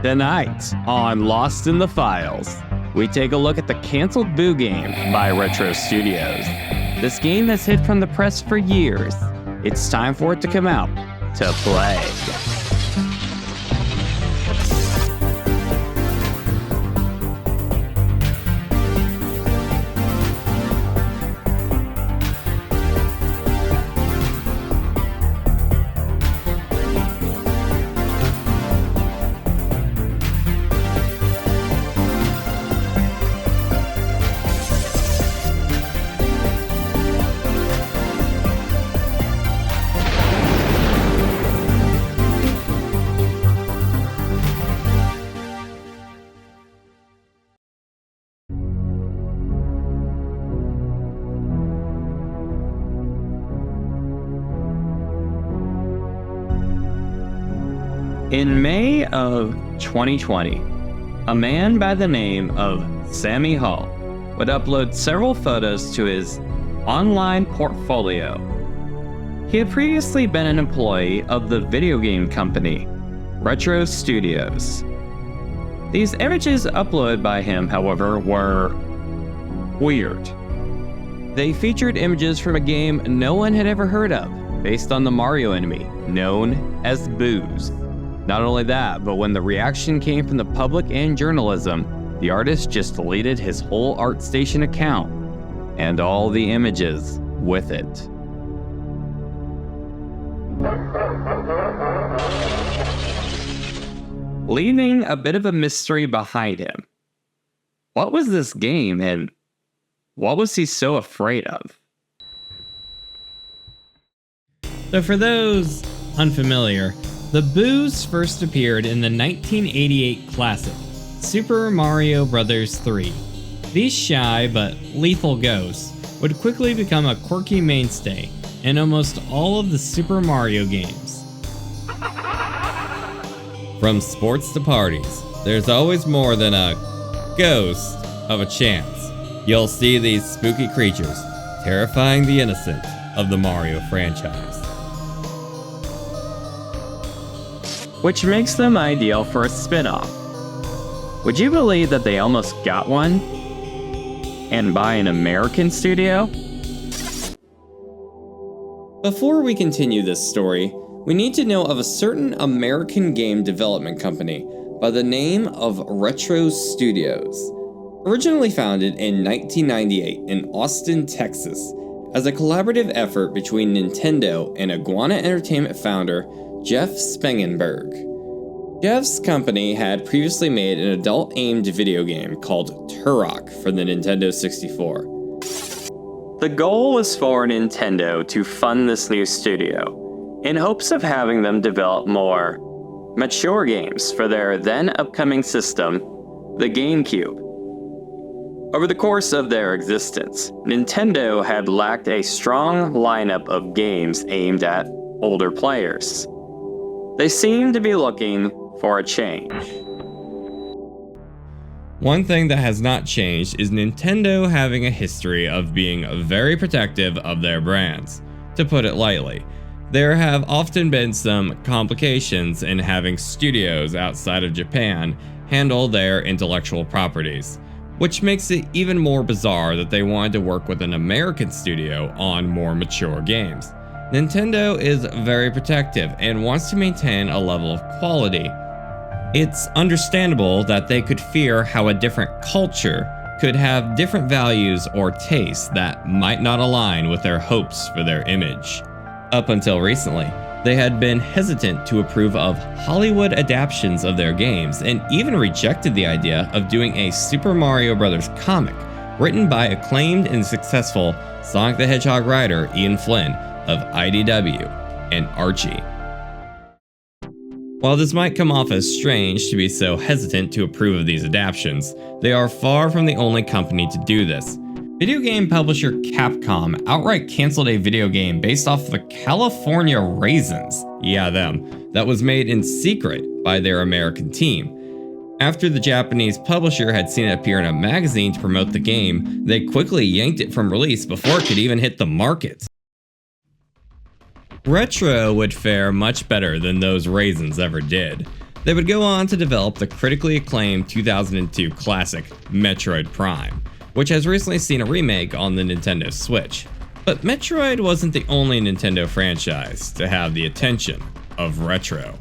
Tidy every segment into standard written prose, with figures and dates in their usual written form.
Tonight on Lost in the Files, we take a look at the canceled Boo game by Retro Studios. This game has hid from the press for years. It's time for it to come out to play. In May of 2020, a man by the name of Sammy Hall would upload several photos to his online portfolio. He had previously been an employee of the video game company, Retro Studios. These images uploaded by him, however, were weird. They featured images from a game no one had ever heard of, based on the Mario enemy, known as Boos. Not only that, but when the reaction came from the public and journalism, the artist just deleted his whole ArtStation account and all the images with it. Leaving a bit of a mystery behind him. What was this game and what was he so afraid of? So for those unfamiliar, the Boos first appeared in the 1988 classic, Super Mario Bros. 3. These shy but lethal ghosts would quickly become a quirky mainstay in almost all of the Super Mario games. From sports to parties, there's always more than a ghost of a chance. You'll see these spooky creatures terrifying the innocent of the Mario franchise. Which makes them ideal for a spin-off. Would you believe that they almost got one? And by an American studio? Before we continue this story, we need to know of a certain American game development company by the name of Retro Studios. Originally founded in 1998 in Austin, Texas, as a collaborative effort between Nintendo and Iguana Entertainment founder Jeff Spengenberg. Jeff's company had previously made an adult-aimed video game called Turok for the Nintendo 64. The goal was for Nintendo to fund this new studio, in hopes of having them develop more mature games for their then upcoming system, the GameCube. Over the course of their existence, Nintendo had lacked a strong lineup of games aimed at older players. They seem to be looking for a change. One thing that has not changed is Nintendo having a history of being very protective of their brands. To put it lightly, there have often been some complications in having studios outside of Japan handle their intellectual properties, which makes it even more bizarre that they wanted to work with an American studio on more mature games. Nintendo is very protective and wants to maintain a level of quality. It's understandable that they could fear how a different culture could have different values or tastes that might not align with their hopes for their image. Up until recently, they had been hesitant to approve of Hollywood adaptations of their games and even rejected the idea of doing a Super Mario Bros. Comic written by acclaimed and successful Sonic the Hedgehog writer Ian Flynn of IDW and Archie. While this might come off as strange to be so hesitant to approve of these adaptations, they are far from the only company to do this. Video game publisher Capcom outright canceled a video game based off the California Raisins, yeah them, that was made in secret by their American team. After the Japanese publisher had seen it appear in a magazine to promote the game, they quickly yanked it from release before it could even hit the market. Retro would fare much better than those raisins ever did. They would go on to develop the critically acclaimed 2002 classic Metroid Prime, which has recently seen a remake on the Nintendo Switch. But Metroid wasn't the only Nintendo franchise to have the attention of Retro.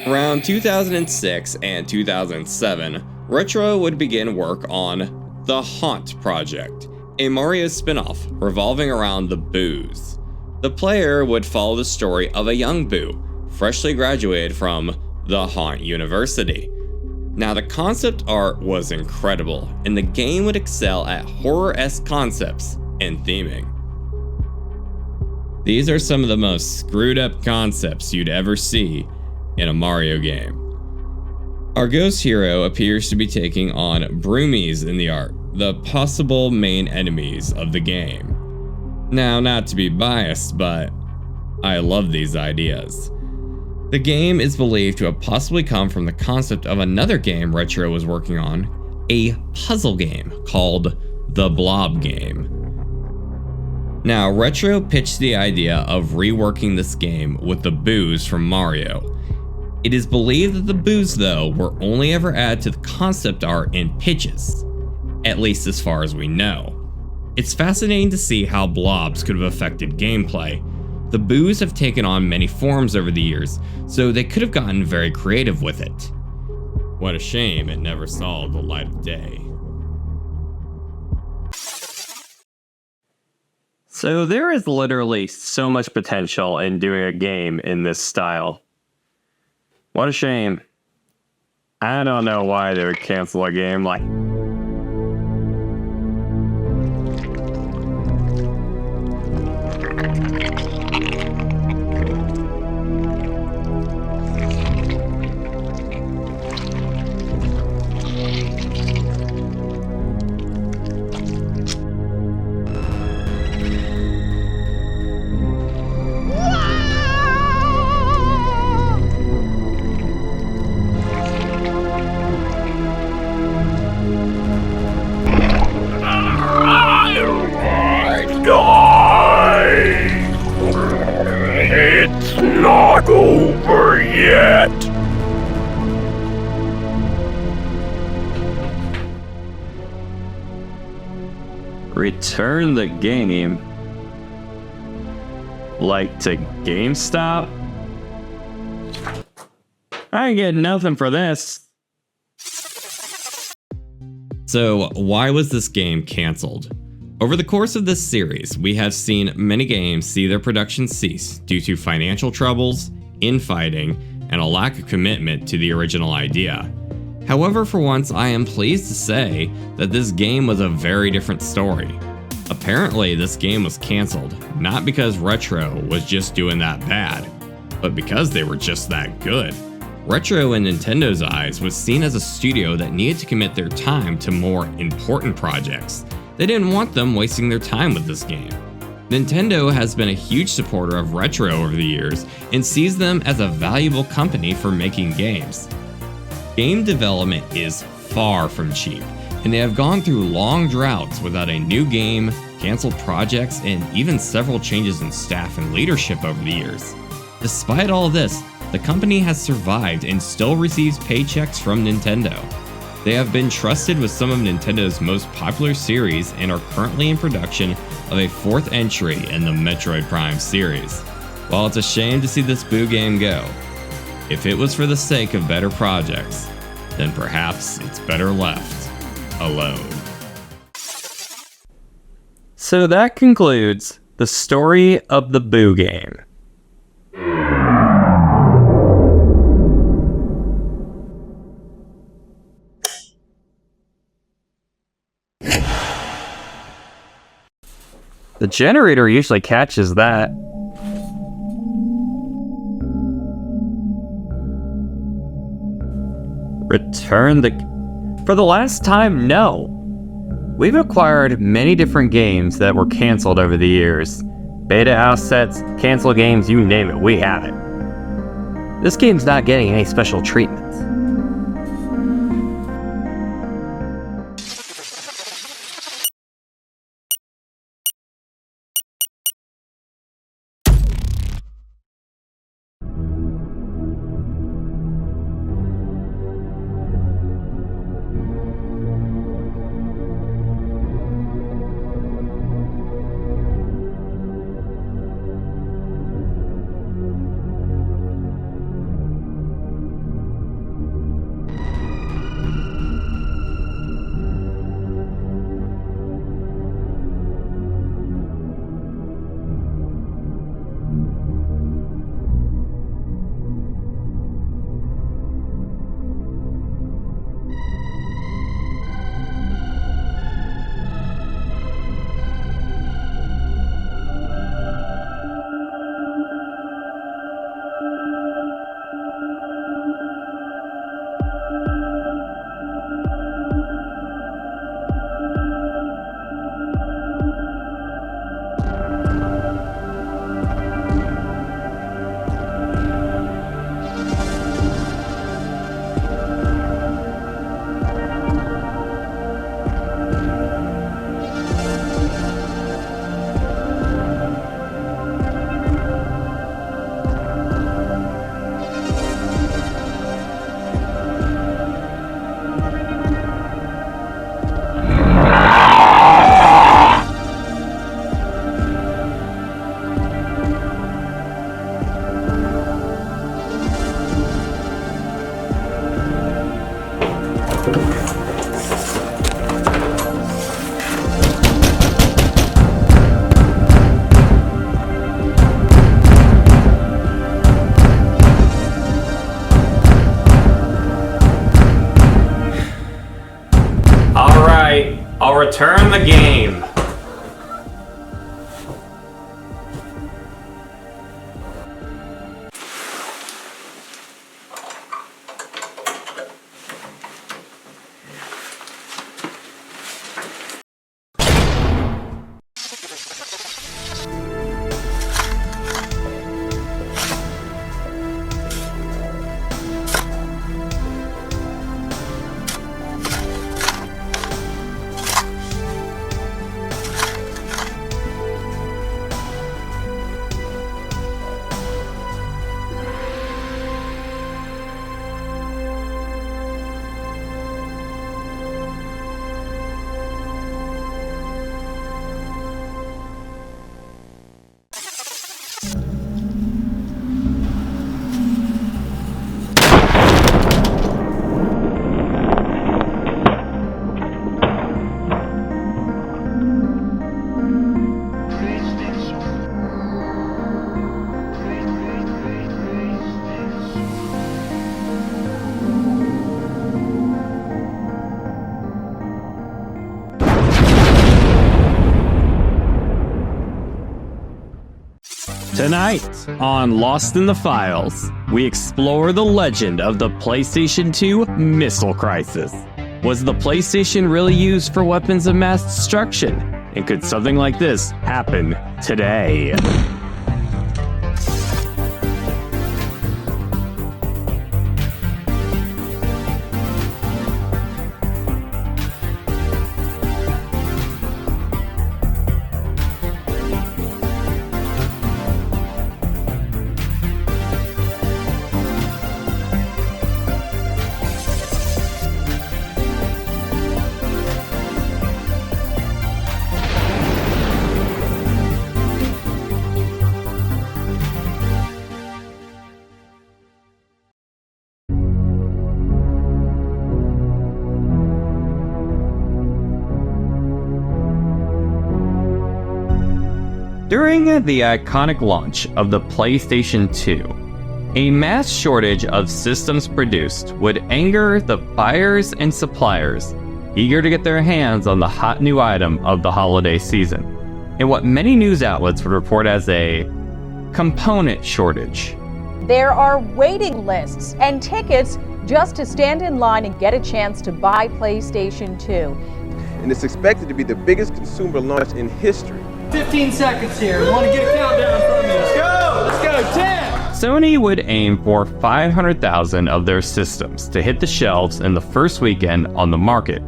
Around 2006 and 2007, Retro would begin work on The Haunt Project, a Mario spin-off revolving around the Boos. The player would follow the story of a young Boo, freshly graduated from the Haunt University. Now, the concept art was incredible, and the game would excel at horror-esque concepts and theming. These are some of the most screwed up concepts you'd ever see in a Mario game. Our ghost hero appears to be taking on broomies in the art, the possible main enemies of the game. Now, not to be biased, but I love these ideas. The game is believed to have possibly come from the concept of another game Retro was working on, a puzzle game called The Blob Game. Now, Retro pitched the idea of reworking this game with the Boos from Mario. It is believed that the Boos, though, were only ever added to the concept art in pitches, at least as far as we know. It's fascinating to see how blobs could have affected gameplay. The Boos have taken on many forms over the years, so they could have gotten very creative with it. What a shame it never saw the light of day. So there is literally so much potential in doing a game in this style. What a shame. I don't know why they would cancel a game like... It's not over yet. Return the game? Like to GameStop? I ain't getting nothing for this. So, why was this game cancelled? Over the course of this series, we have seen many games see their production cease due to financial troubles, infighting, and a lack of commitment to the original idea. However, for once, I am pleased to say that this game was a very different story. Apparently, this game was cancelled, not because Retro was just doing that bad, but because they were just that good. Retro in Nintendo's eyes was seen as a studio that needed to commit their time to more important projects. They didn't want them wasting their time with this game. Nintendo has been a huge supporter of Retro over the years and sees them as a valuable company for making games. Game development is far from cheap, and they have gone through long droughts without a new game, canceled projects, and even several changes in staff and leadership over the years. Despite all this, the company has survived and still receives paychecks from Nintendo. They have been trusted with some of Nintendo's most popular series and are currently in production of a fourth entry in the Metroid Prime series. While it's a shame to see this Boo game go, if it was for the sake of better projects, then perhaps it's better left alone. So that concludes the story of the Boo game. The generator usually catches that. Return the... For the last time, no. We've acquired many different games that were canceled over the years. Beta assets, cancel games, you name it, we have it. This game's not getting any special treatment. Alright, I'll return the game. Tonight, on Lost in the Files, we explore the legend of the PlayStation 2 Missile Crisis. Was the PlayStation really used for weapons of mass destruction? And could something like this happen today? During the iconic launch of the PlayStation 2, a mass shortage of systems produced would anger the buyers and suppliers eager to get their hands on the hot new item of the holiday season, in what many news outlets would report as a component shortage. There are waiting lists and tickets just to stand in line and get a chance to buy PlayStation 2. And it's expected to be the biggest consumer launch in history. 15 seconds here. We want to get a countdown from you. Let's go! Let's go! 10! Sony would aim for 500,000 of their systems to hit the shelves in the first weekend on the market,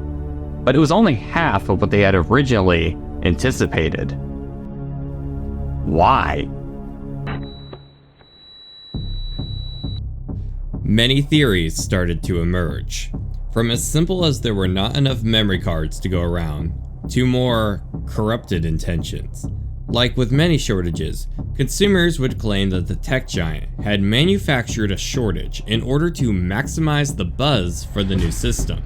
but it was only half of what they had originally anticipated. Why? Many theories started to emerge, from as simple as there were not enough memory cards to go around, to more corrupted intentions. Like with many shortages, consumers would claim that the tech giant had manufactured a shortage in order to maximize the buzz for the new system.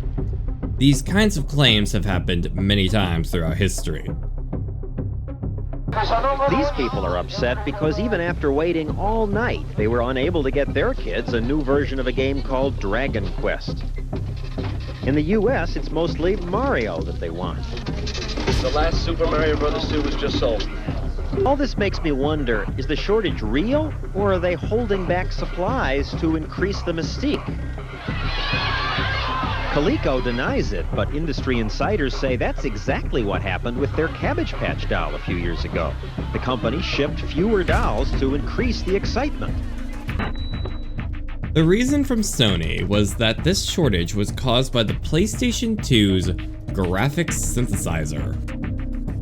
These kinds of claims have happened many times throughout history. These people are upset because even after waiting all night, they were unable to get their kids a new version of a game called Dragon Quest. In the US, it's mostly Mario that they want. The last Super Mario Bros. 2 was just sold. All this makes me wonder, is the shortage real, or are they holding back supplies to increase the mystique? Coleco denies it, but industry insiders say that's exactly what happened with their Cabbage Patch doll a few years ago. The company shipped fewer dolls to increase the excitement. The reason from Sony was that this shortage was caused by the PlayStation 2's graphics synthesizer.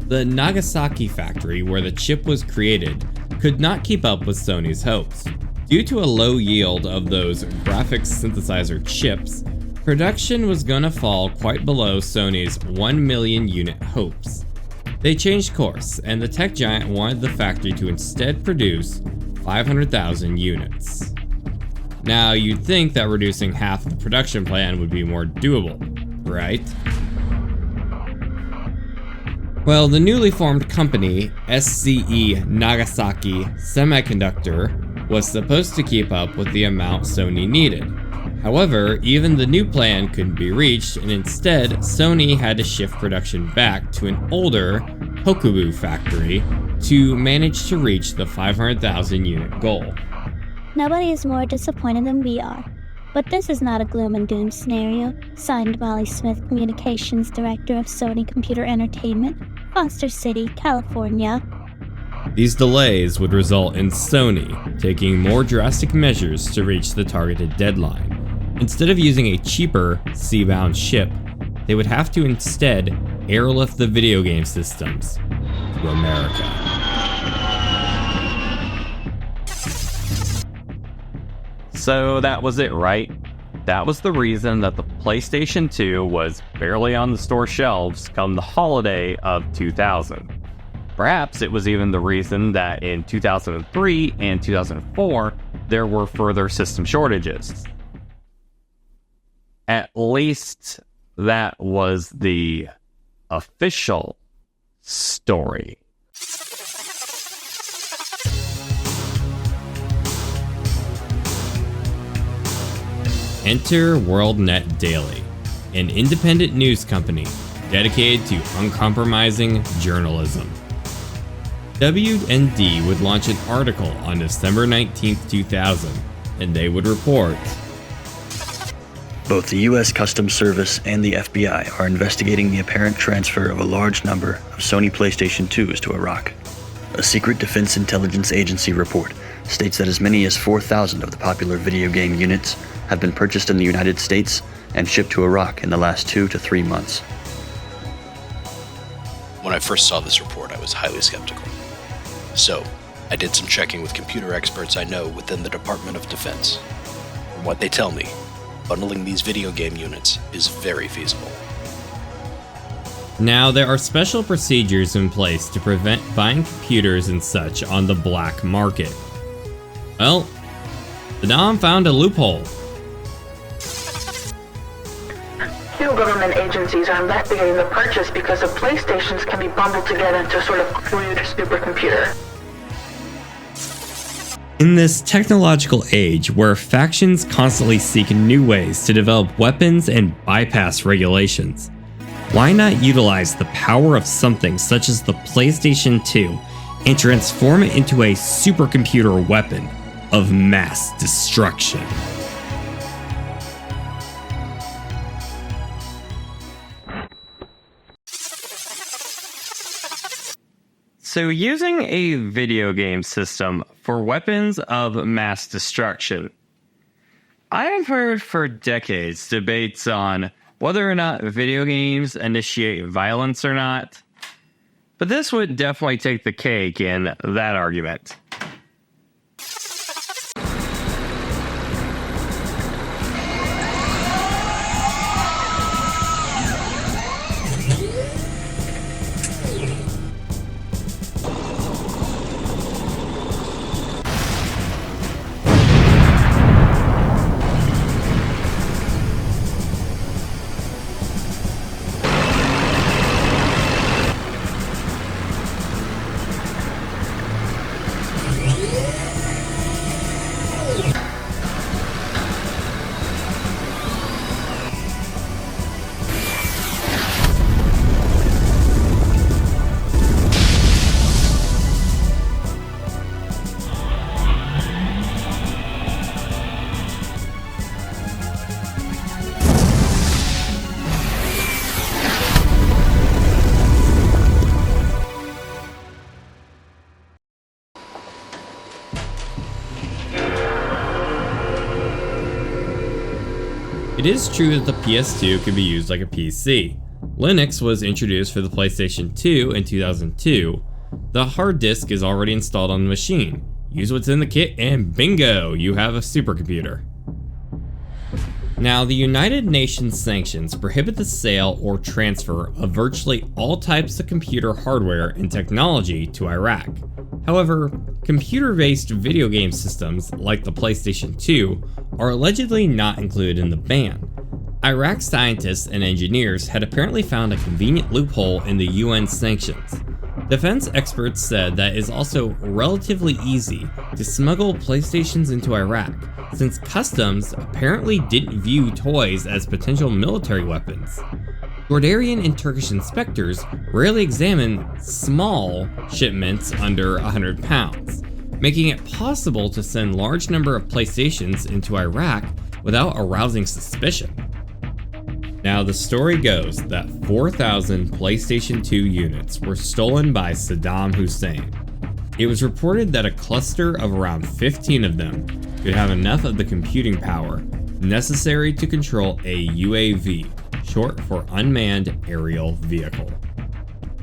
The Nagasaki factory where the chip was created could not keep up with Sony's hopes. Due to a low yield of those graphics synthesizer chips, production was gonna fall quite below Sony's 1 million unit hopes. They changed course, and the tech giant wanted the factory to instead produce 500,000 units. Now, you'd think that reducing half of the production plan would be more doable, right? Well, the newly formed company, SCE Nagasaki Semiconductor, was supposed to keep up with the amount Sony needed. However, even the new plan couldn't be reached, and instead, Sony had to shift production back to an older Hokubu factory to manage to reach the 500,000 unit goal. Nobody is more disappointed than we are. But this is not a gloom and doom scenario. Signed, Wally Smith, Communications Director of Sony Computer Entertainment, Foster City, California. These delays would result in Sony taking more drastic measures to reach the targeted deadline. Instead of using a cheaper sea-bound ship, they would have to instead airlift the video game systems to America. So that was it, right? That was the reason that the PlayStation 2 was barely on the store shelves come the holiday of 2000. Perhaps it was even the reason that in 2003 and 2004, there were further system shortages. At least that was the official story. Enter WorldNet Daily, an independent news company dedicated to uncompromising journalism. WND would launch an article on December 19, 2000, and they would report, both the U.S. Customs Service and the FBI are investigating the apparent transfer of a large number of Sony PlayStation 2s to Iraq. A secret Defense Intelligence Agency report states that as many as 4,000 of the popular video game units have been purchased in the United States and shipped to Iraq in the last 2 to 3 months. When I first saw this report, I was highly skeptical. So, I did some checking with computer experts I know within the Department of Defense. From what they tell me, bundling these video game units is very feasible. Now, there are special procedures in place to prevent buying computers and such on the black market. Well, the Dom found a loophole. Few government agencies are investigating the purchase because the PlayStations can be bundled together into a sort of crude supercomputer. In this technological age where factions constantly seek new ways to develop weapons and bypass regulations, why not utilize the power of something such as the PlayStation 2 and transform it into a supercomputer weapon of mass destruction? So using a video game system for weapons of mass destruction. I have heard for decades debates on whether or not video games initiate violence or not, but this would definitely take the cake in that argument. It is true that the PS2 can be used like a PC. Linux was introduced for the PlayStation 2 in 2002. The hard disk is already installed on the machine. Use what's in the kit and bingo, you have a supercomputer. Now, the United Nations sanctions prohibit the sale or transfer of virtually all types of computer hardware and technology to Iraq. However, Computer-based video game systems, like the PlayStation 2, are allegedly not included in the ban. Iraq scientists and engineers had apparently found a convenient loophole in the UN sanctions. Defense experts said that it is also relatively easy to smuggle PlayStations into Iraq, since customs apparently didn't view toys as potential military weapons. Jordanian and Turkish inspectors rarely examine small shipments under 100 pounds, making it possible to send a large number of PlayStations into Iraq without arousing suspicion. Now, the story goes that 4,000 PlayStation 2 units were stolen by Saddam Hussein. It was reported that a cluster of around 15 of them could have enough of the computing power necessary to control a UAV, short for Unmanned Aerial Vehicle.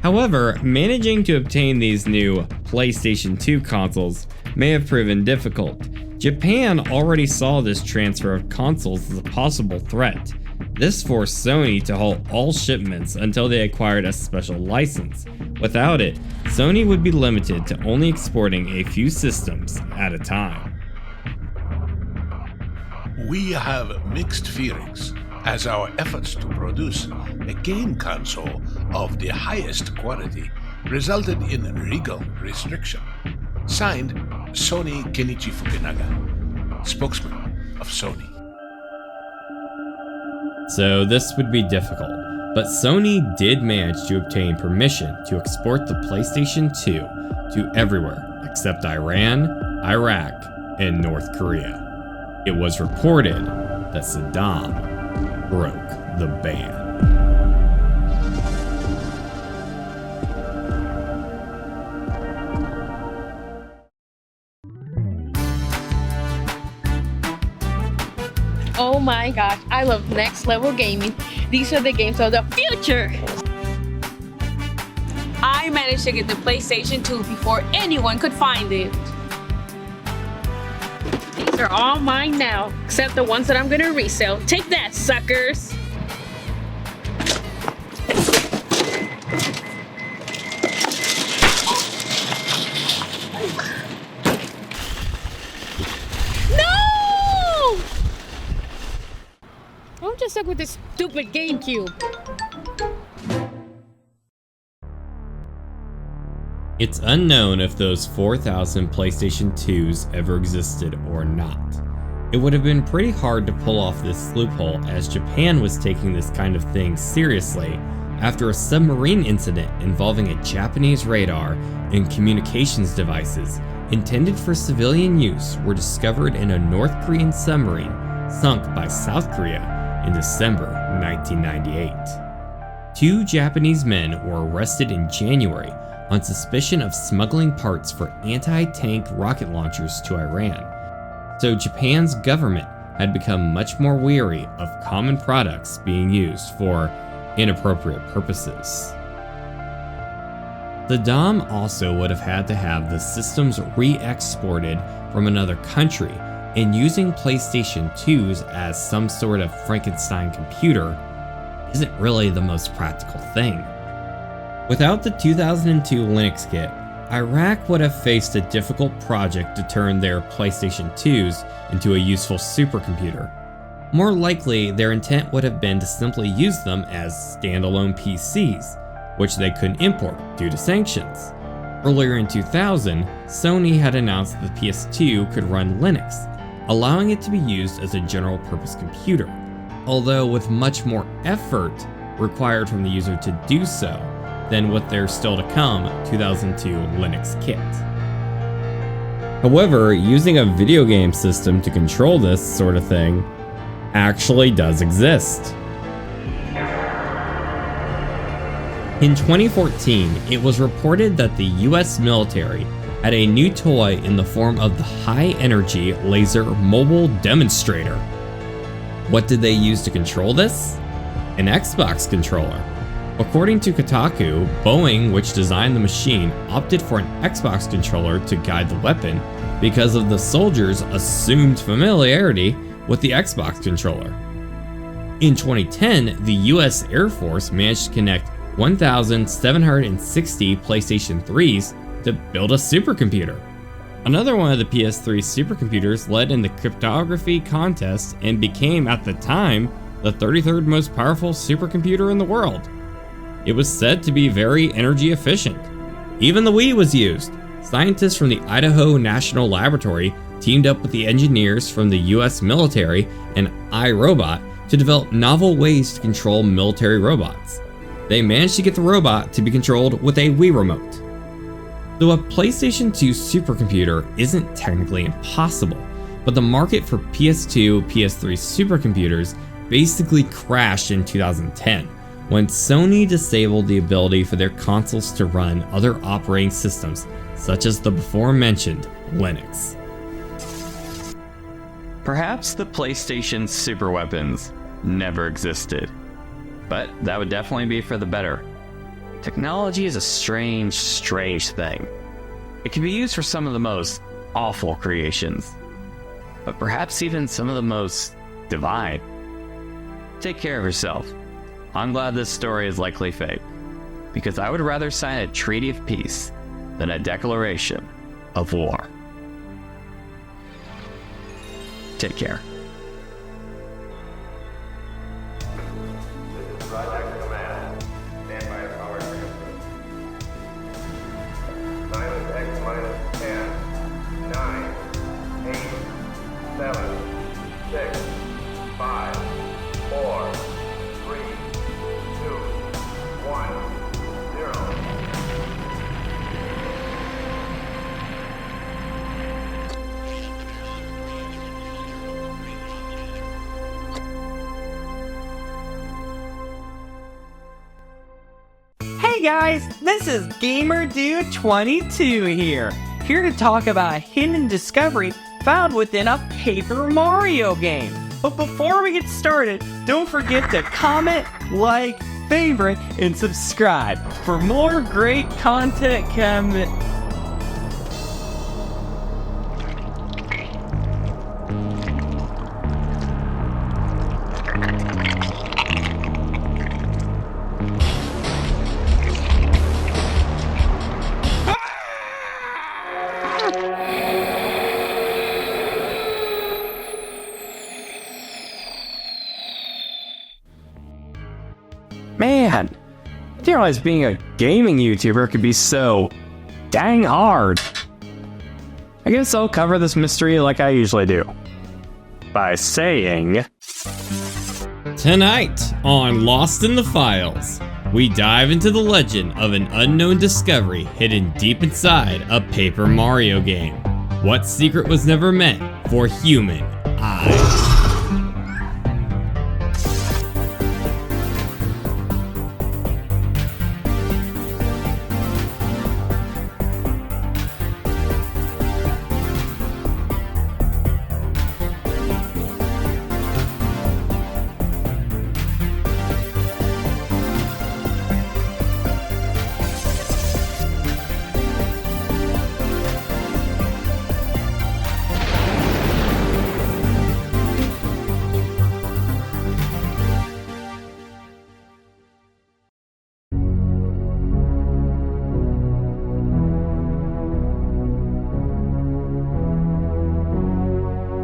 However, managing to obtain these new PlayStation 2 consoles may have proven difficult. Japan already saw this transfer of consoles as a possible threat. This forced Sony to halt all shipments until they acquired a special license. Without it, Sony would be limited to only exporting a few systems at a time. We have mixed feelings, as our efforts to produce a game console of the highest quality resulted in legal restriction. Signed, Sony Kenichi Fukunaga, spokesman of Sony. So this would be difficult, but Sony did manage to obtain permission to export the PlayStation 2 to everywhere except Iran, Iraq, and North Korea. It was reported that Saddam broke the ban. Oh my gosh, I love next level gaming. These are the games of the future. I managed to get the PlayStation 2 before anyone could find it. These are all mine now, except the ones that I'm gonna resell. Take that, suckers! I'm just stuck with this stupid GameCube. It's unknown if those 4,000 PlayStation 2s ever existed or not. It would have been pretty hard to pull off this loophole, as Japan was taking this kind of thing seriously after a submarine incident involving a Japanese radar and communications devices intended for civilian use were discovered in a North Korean submarine sunk by South Korea in December 1998. 2 Japanese men were arrested in January on suspicion of smuggling parts for anti-tank rocket launchers to Iran. So Japan's government had become much more wary of common products being used for inappropriate purposes. Saddam also would have had to have the systems re-exported from another country, and using PlayStation 2s as some sort of Frankenstein computer isn't really the most practical thing. Without the 2002 Linux kit, Iraq would have faced a difficult project to turn their PlayStation 2s into a useful supercomputer. More likely, their intent would have been to simply use them as standalone PCs, which they couldn't import due to sanctions. Earlier in 2000, Sony had announced that the PS2 could run Linux, allowing it to be used as a general-purpose computer, although with much more effort required from the user to do so than with their still to come 2002 Linux kit. However, using a video game system to control this sort of thing actually does exist. In 2014, it was reported that the US military had a new toy in the form of the high-energy laser mobile demonstrator. What did they use to control this? An Xbox controller. According to Kotaku, Boeing, which designed the machine, opted for an Xbox controller to guide the weapon because of the soldiers' assumed familiarity with the Xbox controller. In 2010, the US Air Force managed to connect 1,760 PlayStation 3s to build a supercomputer. Another one of the PS3 supercomputers led in the cryptography contest and became, at the time, the 33rd most powerful supercomputer in the world. It was said to be very energy efficient. Even the Wii was used. Scientists from the Idaho National Laboratory teamed up with the engineers from the US military and iRobot to develop novel ways to control military robots. They managed to get the robot to be controlled with a Wii remote. Though a PlayStation 2 supercomputer isn't technically impossible, but the market for PS2, PS3 supercomputers basically crashed in 2010 when Sony disabled the ability for their consoles to run other operating systems, such as the before-mentioned Linux. Perhaps the PlayStation superweapons never existed, but that would definitely be for the better. Technology is a strange thing. It can be used for some of the most awful creations, but perhaps even some of the most divine. Take care of yourself. I'm glad this story is likely fake, because I would rather sign a treaty of peace than a declaration of war. Take care. Hey guys, this is GamerDude22 here to talk about a hidden discovery found within a Paper Mario game. But before we get started, don't forget to comment, like, favorite, and subscribe for more great content coming. Man, I didn't realize being a gaming YouTuber could be so dang hard. I guess I'll cover this mystery like I usually do, by saying... Tonight on Lost in the Files, we dive into the legend of an unknown discovery hidden deep inside a Paper Mario game. What secret was never meant for human eyes?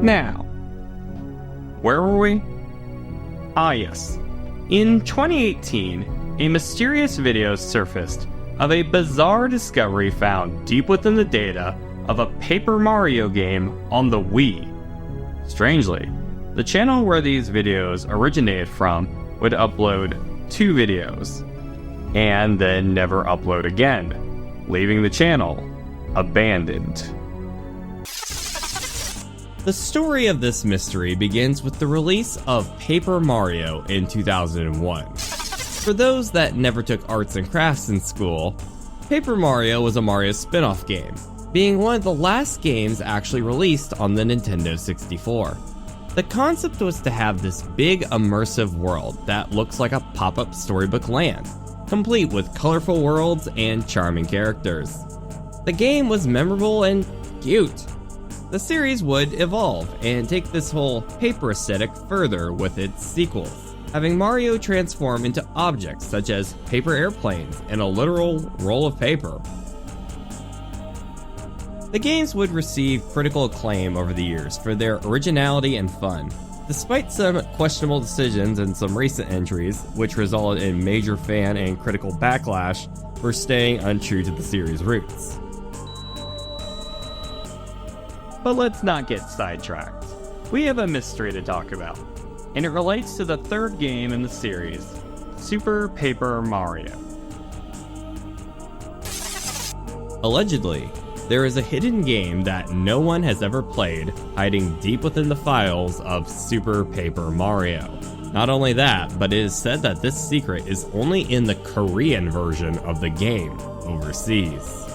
Now, where were we? Ah yes, in 2018, a mysterious video surfaced of a bizarre discovery found deep within the data of a Paper Mario game on the Wii. Strangely, the channel where these videos originated from would upload 2 videos, and then never upload again, leaving the channel abandoned. The story of this mystery begins with the release of Paper Mario in 2001. For those that never took arts and crafts in school, Paper Mario was a Mario spin-off game, being one of the last games actually released on the Nintendo 64. The concept was to have this big immersive world that looks like a pop-up storybook land, complete with colorful worlds and charming characters. The game was memorable and cute. The series would evolve and take this whole paper aesthetic further with its sequels, having Mario transform into objects such as paper airplanes and a literal roll of paper. The games would receive critical acclaim over the years for their originality and fun, despite some questionable decisions in some recent entries, which resulted in major fan and critical backlash for staying untrue to the series' roots. But let's not get sidetracked. We have a mystery to talk about, and it relates to the third game in the series, Super Paper Mario. Allegedly, there is a hidden game that no one has ever played, hiding deep within the files of Super Paper Mario. Not only that, but it is said that this secret is only in the Korean version of the game overseas.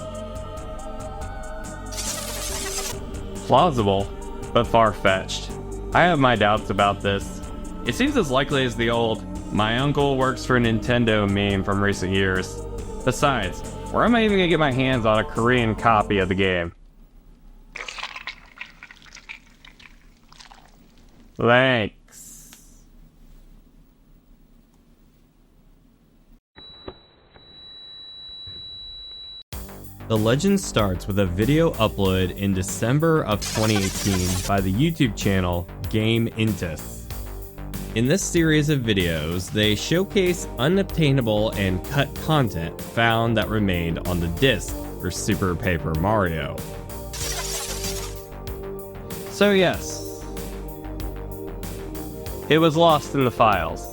Plausible, but far-fetched. I have my doubts about this. It seems as likely as the old, "my uncle works for Nintendo" meme from recent years. Besides, where am I even gonna get my hands on a Korean copy of the game? Thanks. The legend starts with a video uploaded in December of 2018 by the YouTube channel Creepypasta. In this series of videos, they showcase unobtainable and cut content found that remained on the disc for Super Paper Mario. So yes, it was lost in the files.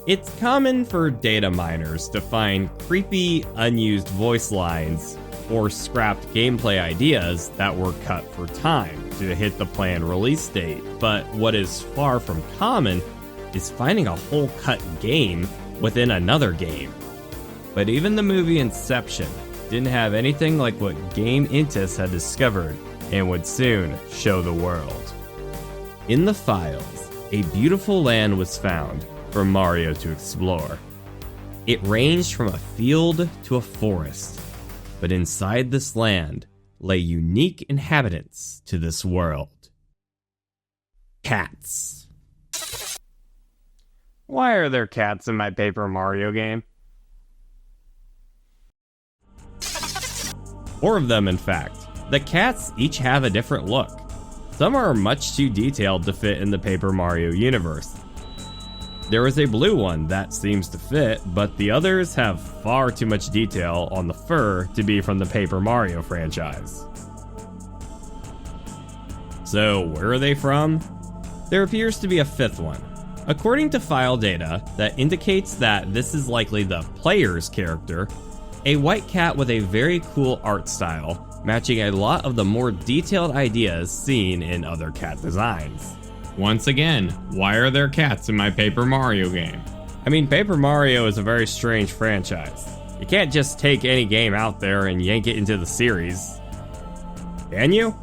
It's common for data miners to find creepy, unused voice lines or scrapped gameplay ideas that were cut for time to hit the planned release date, but what is far from common is finding a whole cut game within another game. But even the movie Inception didn't have anything like what Creepypasta had discovered and would soon show the world. In the files, a beautiful land was found for Mario to explore. It ranged from a field to a forest, but inside this land lay unique inhabitants to this world. Cats. Why are there cats in my Paper Mario game? 4 of them, in fact. The cats each have a different look. Some are much too detailed to fit in the Paper Mario universe. There is a blue one that seems to fit, but the others have far too much detail on the fur to be from the Paper Mario franchise. So, where are they from? There appears to be a 5th one. According to file data that indicates that this is likely the player's character, a white cat with a very cool art style, matching a lot of the more detailed ideas seen in other cat designs. Once again, why are there cats in my Paper Mario game? I mean, Paper Mario is a very strange franchise. You can't just take any game out there and yank it into the series. Can you?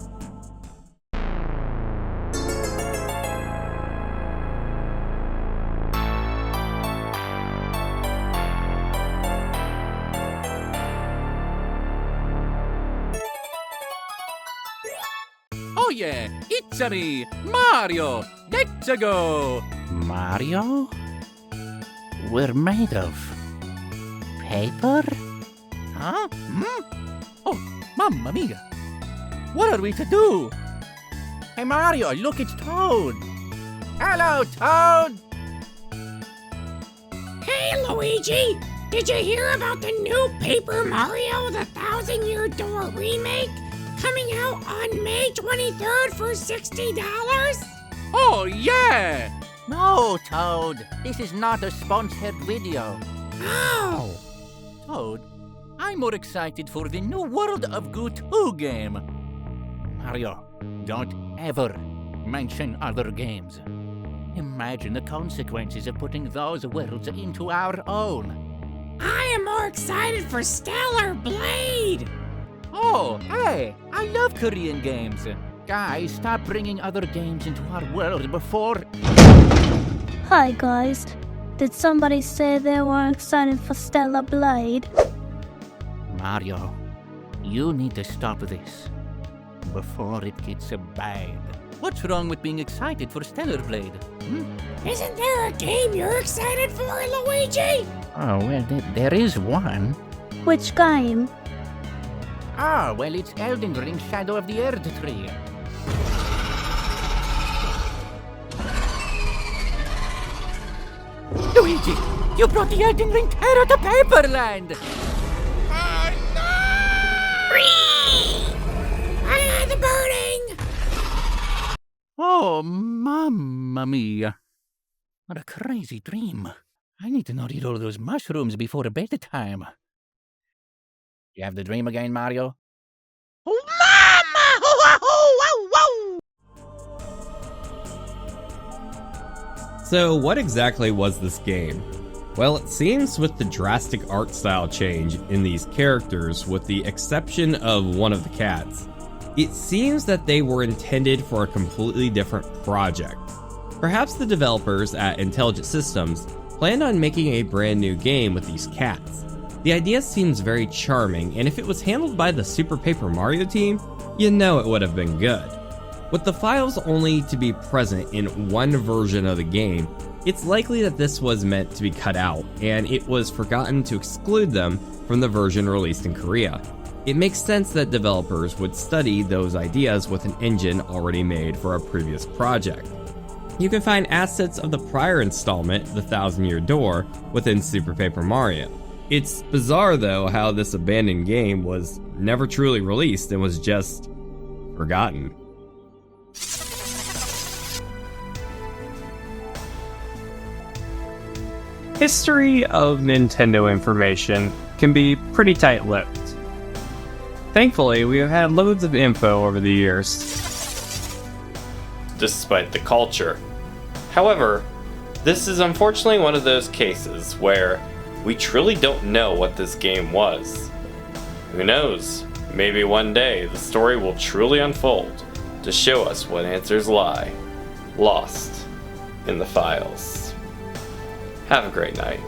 Oh yeah, it's me, Mario! Let's go! Mario? We're made of paper? Huh? Oh, mamma mia! What are we to do? Hey Mario, look, it's Toad! Hello, Toad! Hey Luigi! Did you hear about the new Paper Mario, the 1,000-Year Door remake? Coming out on May 23rd for $60? Oh, yeah! No, Toad. This is not a sponsored video. Oh! Toad, I'm more excited for the new World of Goo 2 game. Mario, don't ever mention other games. Imagine the consequences of putting those worlds into our own. I am more excited for Stellar Blade! Oh, hey, I love Korean games. Guys, stop bringing other games into our world before... Hi guys, did somebody say they were excited for Stellar Blade? Mario, you need to stop this before it gets bad. What's wrong with being excited for Stellar Blade? Isn't there a game you're excited for, Luigi? Oh, well, there is one. Which game? Ah, well, it's Elden Ring Shadow of the Earth Tree. Luigi, you brought the Elden Ring terror to Paperland! The burning! Oh, mamma mia. What a crazy dream. I need to not eat all those mushrooms before bedtime. You have the dream again, Mario? Oh, mama! So, what exactly was this game? Well, it seems with the drastic art style change in these characters, with the exception of one of the cats, it seems that they were intended for a completely different project. Perhaps the developers at Intelligent Systems planned on making a brand new game with these cats. The idea seems very charming, and if it was handled by the Super Paper Mario team, you know it would have been good. With the files only to be present in one version of the game, it's likely that this was meant to be cut out, and it was forgotten to exclude them from the version released in Korea. It makes sense that developers would study those ideas with an engine already made for a previous project. You can find assets of the prior installment, The Thousand Year Door, within Super Paper Mario. It's bizarre though how this abandoned game was never truly released and was just forgotten. History of Nintendo information can be pretty tight-lipped. Thankfully, we have had loads of info over the years, despite the culture. However, this is unfortunately one of those cases where we truly don't know what this game was. Who knows? Maybe one day the story will truly unfold to show us what answers lie, lost in the files. Have a great night.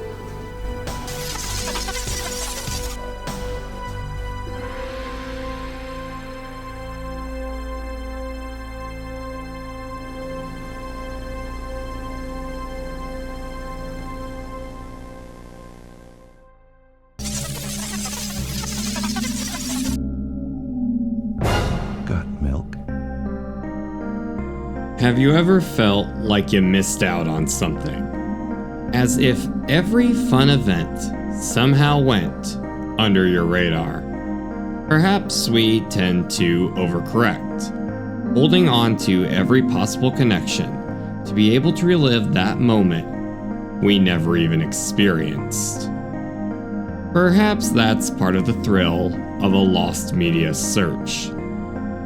Have you ever felt like you missed out on something? As if every fun event somehow went under your radar. Perhaps we tend to overcorrect, holding on to every possible connection to be able to relive that moment we never even experienced. Perhaps that's part of the thrill of a lost media search.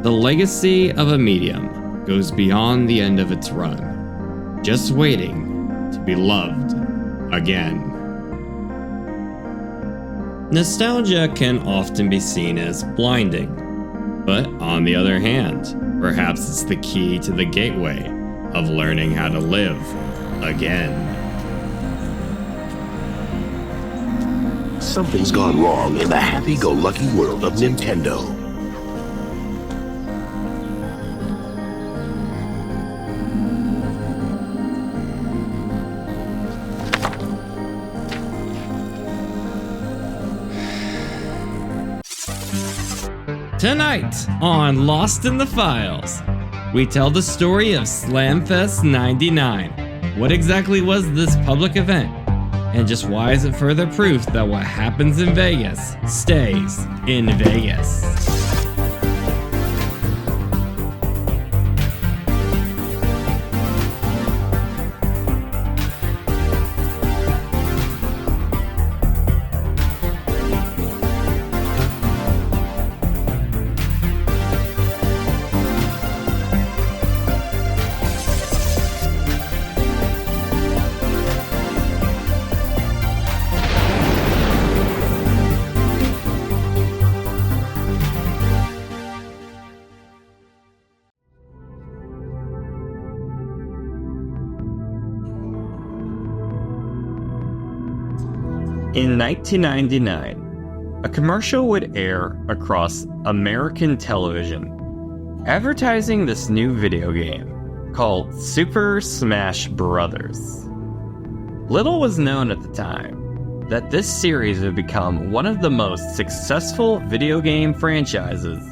The legacy of a medium goes beyond the end of its run, just waiting to be loved again. Nostalgia can often be seen as blinding, but on the other hand, perhaps it's the key to the gateway of learning how to live again. Something's gone wrong in the happy-go-lucky world of Nintendo. Tonight on Lost in the Files, we tell the story of Slamfest 99. What exactly was this public event? And just why is it further proof that what happens in Vegas stays in Vegas? In 1999, a commercial would air across American television, advertising this new video game called Super Smash Bros. Little was known at the time. that this series would become one of the most successful video game franchises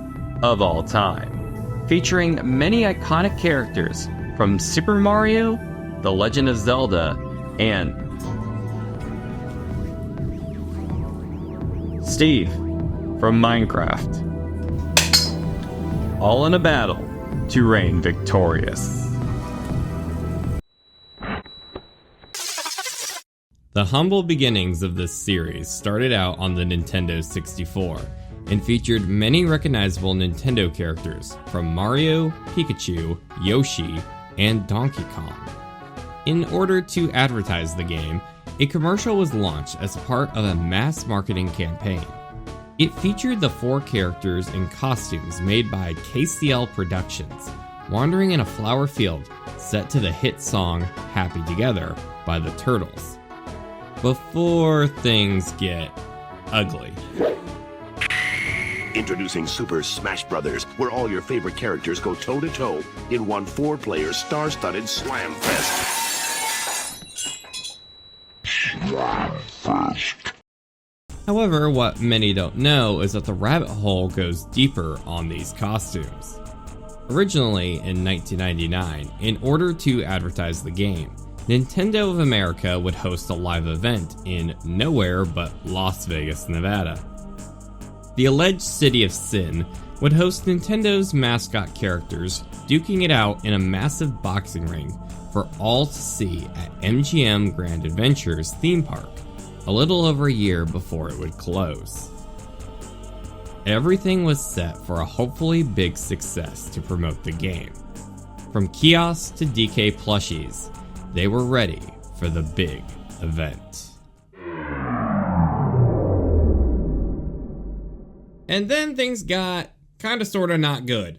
of all time, featuring many iconic characters from Super Mario, The Legend of Zelda, and Steve from Minecraft, all in a battle to reign victorious. The humble beginnings of this series started out on the Nintendo 64 and featured many recognizable Nintendo characters from Mario, Pikachu, Yoshi, and Donkey Kong. In order to advertise the game, a commercial was launched as part of a mass marketing campaign. It featured the 4 characters in costumes made by KCL Productions, wandering in a flower field set to the hit song Happy Together by the Turtles. Before things get ugly. Introducing Super Smash Bros., where all your favorite characters go toe-to-toe in one 4-player star-studded Slamfest. However, what many don't know is that the rabbit hole goes deeper on these costumes. Originally, in 1999, in order to advertise the game, Nintendo of America would host a live event in nowhere but Las Vegas, Nevada. The alleged City of Sin would host Nintendo's mascot characters duking it out in a massive boxing ring for all to see at MGM Grand Adventures theme park, a little over a year before it would close. Everything was set for a hopefully big success to promote the game. From kiosks to DK plushies, they were ready for the big event. And then things got kinda sorta not good.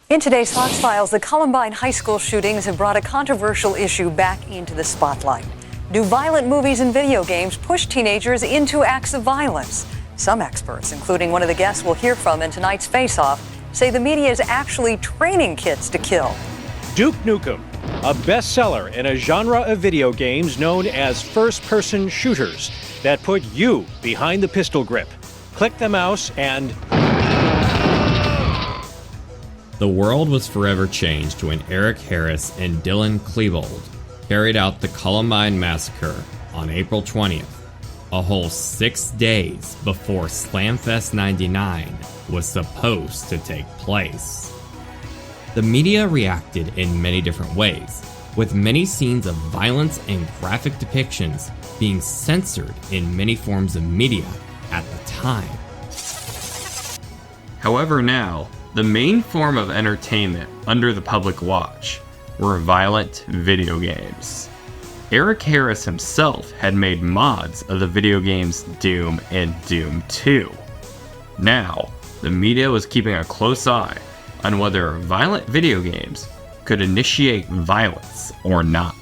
In today's Fox Files, the Columbine high school shootings have brought a controversial issue back into the spotlight. Do violent movies and video games push teenagers into acts of violence? Some experts, including one of the guests we'll hear from in tonight's Face Off, say the media is actually training kids to kill. Duke Nukem, a bestseller in a genre of video games known as first-person shooters that put you behind the pistol grip. Click the mouse and... The world was forever changed when Eric Harris and Dylan Klebold carried out the Columbine Massacre on April 20th, a whole 6 days before Slamfest 99 was supposed to take place. The media reacted in many different ways, with many scenes of violence and graphic depictions being censored in many forms of media at the time. However, now, the main form of entertainment under the public watch were violent video games. Eric Harris himself had made mods of the video games Doom and Doom 2. Now, the media was keeping a close eye on whether violent video games could initiate violence or not.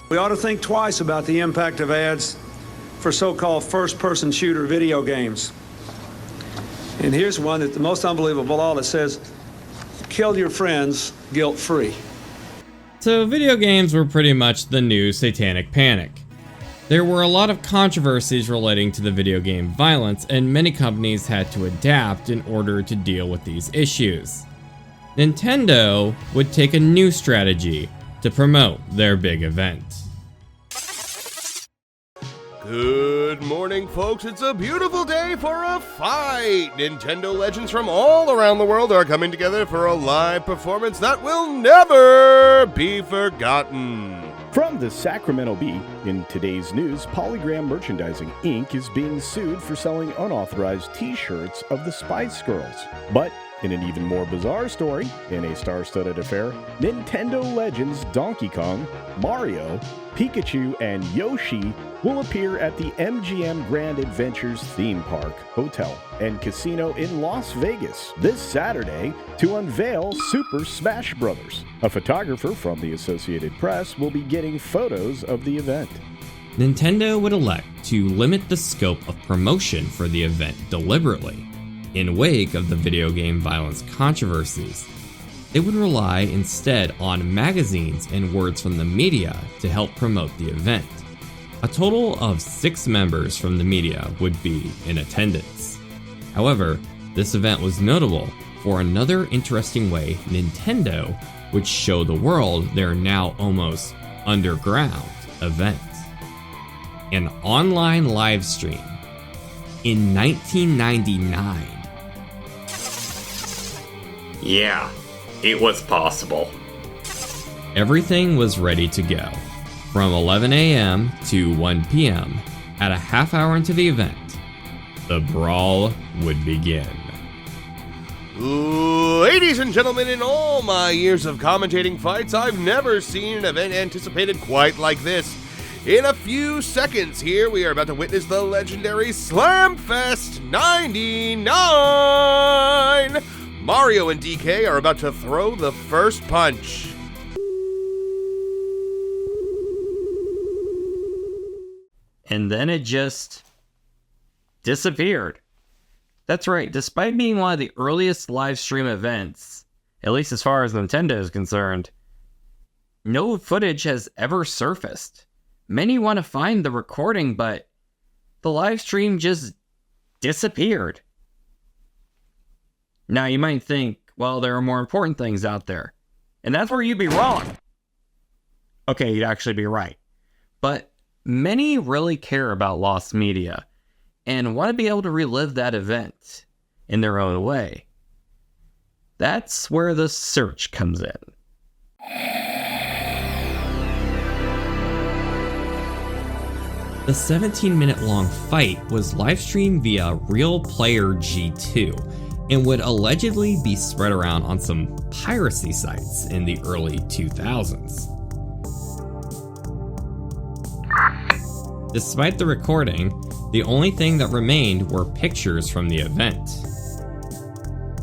We ought to think twice about the impact of ads for so-called first-person shooter video games. And here's one that the most unbelievable of all that says, kill your friends guilt-free. So video games were pretty much the new satanic panic. There were a lot of controversies relating to the video game violence, and many companies had to adapt in order to deal with these issues. Nintendo would take a new strategy to promote their big event. Good morning, folks. It's a beautiful day for a fight. Nintendo legends from all around the world are coming together for a live performance that will never be forgotten. From the Sacramento Bee, in today's news, Polygram Merchandising Inc. is being sued for selling unauthorized t-shirts of the Spice Girls. But in an even more bizarre story, in a star-studded affair, Nintendo legends Donkey Kong, Mario, Pikachu, and Yoshi will appear at the MGM Grand Adventures theme park, hotel, and casino in Las Vegas this Saturday to unveil Super Smash Bros. A photographer from the Associated Press will be getting photos of the event. Nintendo would elect to limit the scope of promotion for the event deliberately. In wake of the video game violence controversies, it would rely instead on magazines and words from the media to help promote the event. A total of 6 members from the media would be in attendance. However, this event was notable for another interesting way Nintendo would show the world their now almost underground event. An online live stream in 1999. Yeah, it was possible. Everything was ready to go. From 11 a.m. to 1 p.m., at a half hour into the event, the brawl would begin. Ladies and gentlemen, in all my years of commentating fights, I've never seen an event anticipated quite like this. In a few seconds here, we are about to witness the legendary Slamfest 99! Mario and DK are about to throw the first punch. And then it just disappeared. That's right, despite being one of the earliest live stream events, at least as far as Nintendo is concerned, no footage has ever surfaced. Many want to find the recording, but the live stream just disappeared. Now you might think, well, there are more important things out there. And that's where you'd be wrong. Okay, you'd actually be right. But many really care about lost media and want to be able to relive that event in their own way. That's where the search comes in. The 17-minute long fight was live-streamed via Real Player G2 and would allegedly be spread around on some piracy sites in the early 2000s. Despite the recording, the only thing that remained were pictures from the event.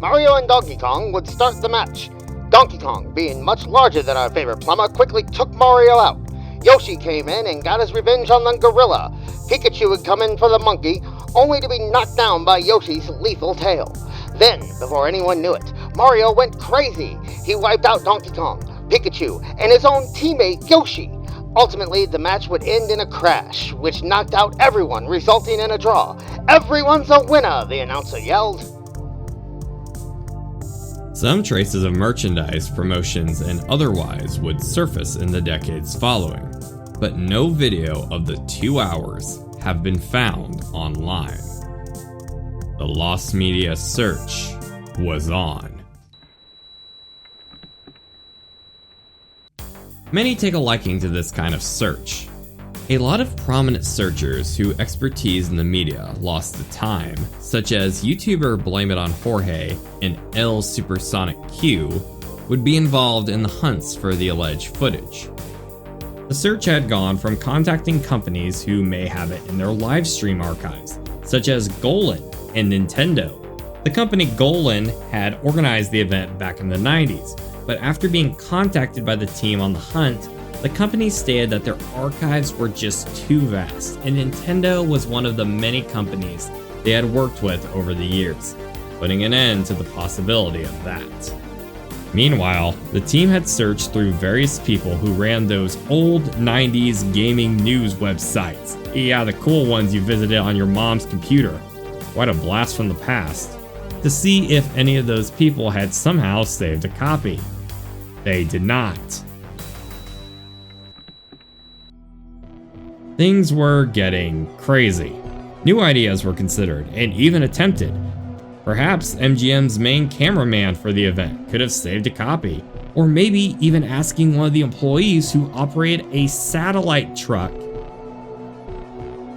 Mario and Donkey Kong would start the match. Donkey Kong, being much larger than our favorite plumber, quickly took Mario out. Yoshi came in and got his revenge on the gorilla. Pikachu would come in for the monkey, only to be knocked down by Yoshi's lethal tail. Then, before anyone knew it, Mario went crazy. He wiped out Donkey Kong, Pikachu, and his own teammate Yoshi. Ultimately, the match would end in a crash, which knocked out everyone, resulting in a draw. Everyone's a winner, the announcer yelled. Some traces of merchandise, promotions, and otherwise would surface in the decades following, but no video of the 2 hours have been found online. The lost media search was on. Many take a liking to this kind of search. A lot of prominent searchers who expertise in the media lost the time, such as YouTuber Blame It on Jorge and El Supersonic Q, would be involved in the hunts for the alleged footage. The search had gone from contacting companies who may have it in their live stream archives, such as Golan and Nintendo. The company Golan had organized the event back in the 90s, but after being contacted by the team on the hunt, the company stated that their archives were just too vast, and Nintendo was one of the many companies they had worked with over the years, putting an end to the possibility of that. Meanwhile, the team had searched through various people who ran those old 90s gaming news websites. Yeah, the cool ones you visited on your mom's computer. What a blast from the past. To see if any of those people had somehow saved a copy. They did not. Things were getting crazy. New ideas were considered and even attempted. Perhaps MGM's main cameraman for the event could have saved a copy, or maybe even asking one of the employees who operated a satellite truck.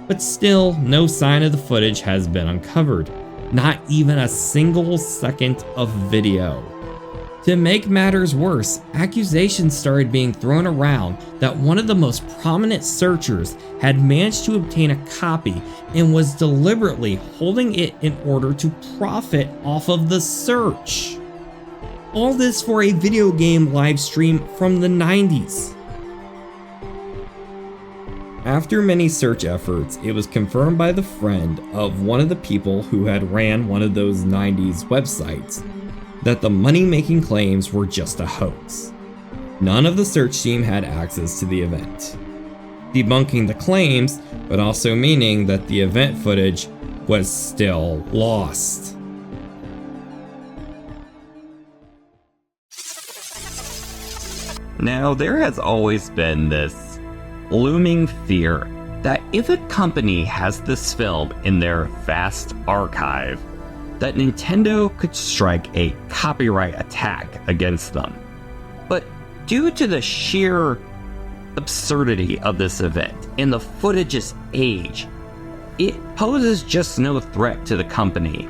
But still, no sign of the footage has been uncovered. Not even a single second of video. To make matters worse, accusations started being thrown around that one of the most prominent searchers had managed to obtain a copy and was deliberately holding it in order to profit off of the search. All this for a video game live stream from the 90s. After many search efforts, it was confirmed by the friend of one of the people who had ran one of those 90s websites that the money-making claims were just a hoax. None of the search team had access to the event. debunking the claims, but also meaning that the event footage was still lost. Now, there has always been this looming fear that if a company has this film in their vast archive, that Nintendo could strike a copyright attack against them. But due to the sheer absurdity of this event and the footage's age, it poses just no threat to the company,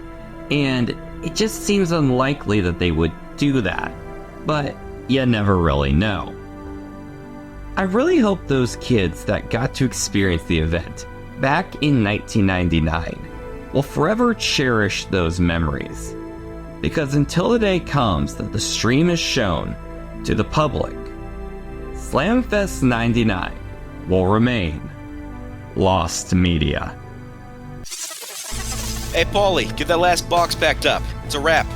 and it just seems unlikely that they would do that, but you never really know. I really hope those kids that got to experience the event back in 1999 will forever cherish those memories, because until the day comes that the stream is shown to the public, Slamfest 99 will remain lost media. Hey, Paulie, get that last box packed up. It's a wrap.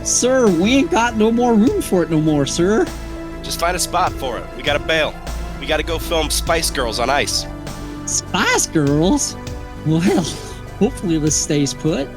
Sir, we ain't got no more room for it no more, sir. Just find a spot for it. We gotta bail. We gotta go film Spice Girls on ice. Spice Girls? Well, hopefully this stays put.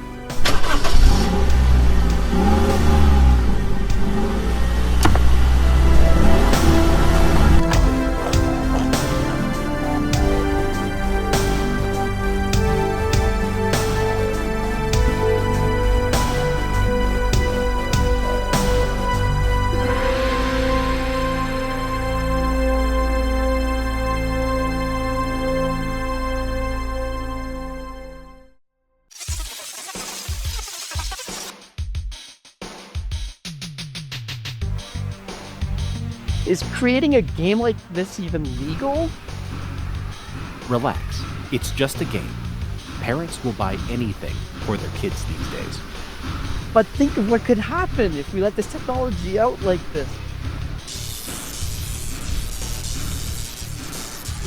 Is creating a game like this even legal? Relax. It's just a game. Parents will buy anything for their kids these days. But think of what could happen if we let this technology out like this.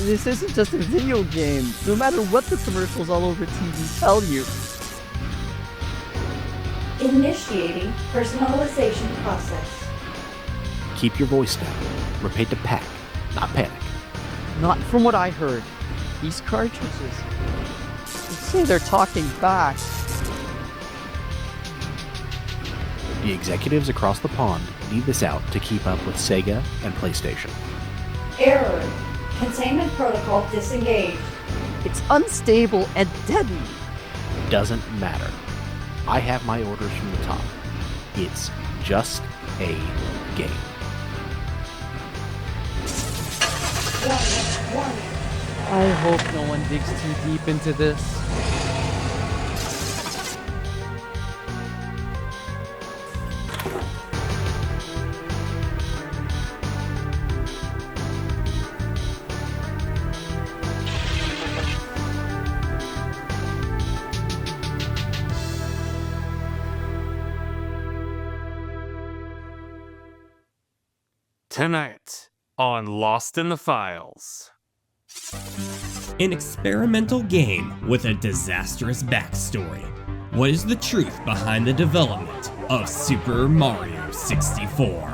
This isn't just a video game, no matter what the commercials all over TV tell you. Initiating personalization process. Keep your voice down. Repeat to pack, not panic. Not from what I heard. These cartridges, they say they're talking back. The executives across the pond need this out to keep up with Sega and PlayStation. Error. Containment protocol disengaged. It's unstable and deadly. Doesn't matter. I have my orders from the top. It's just a game. I hope no one digs too deep into this. Tonight on Lost in the Files. An experimental game with a disastrous backstory. What is the truth behind the development of Super Mario 64?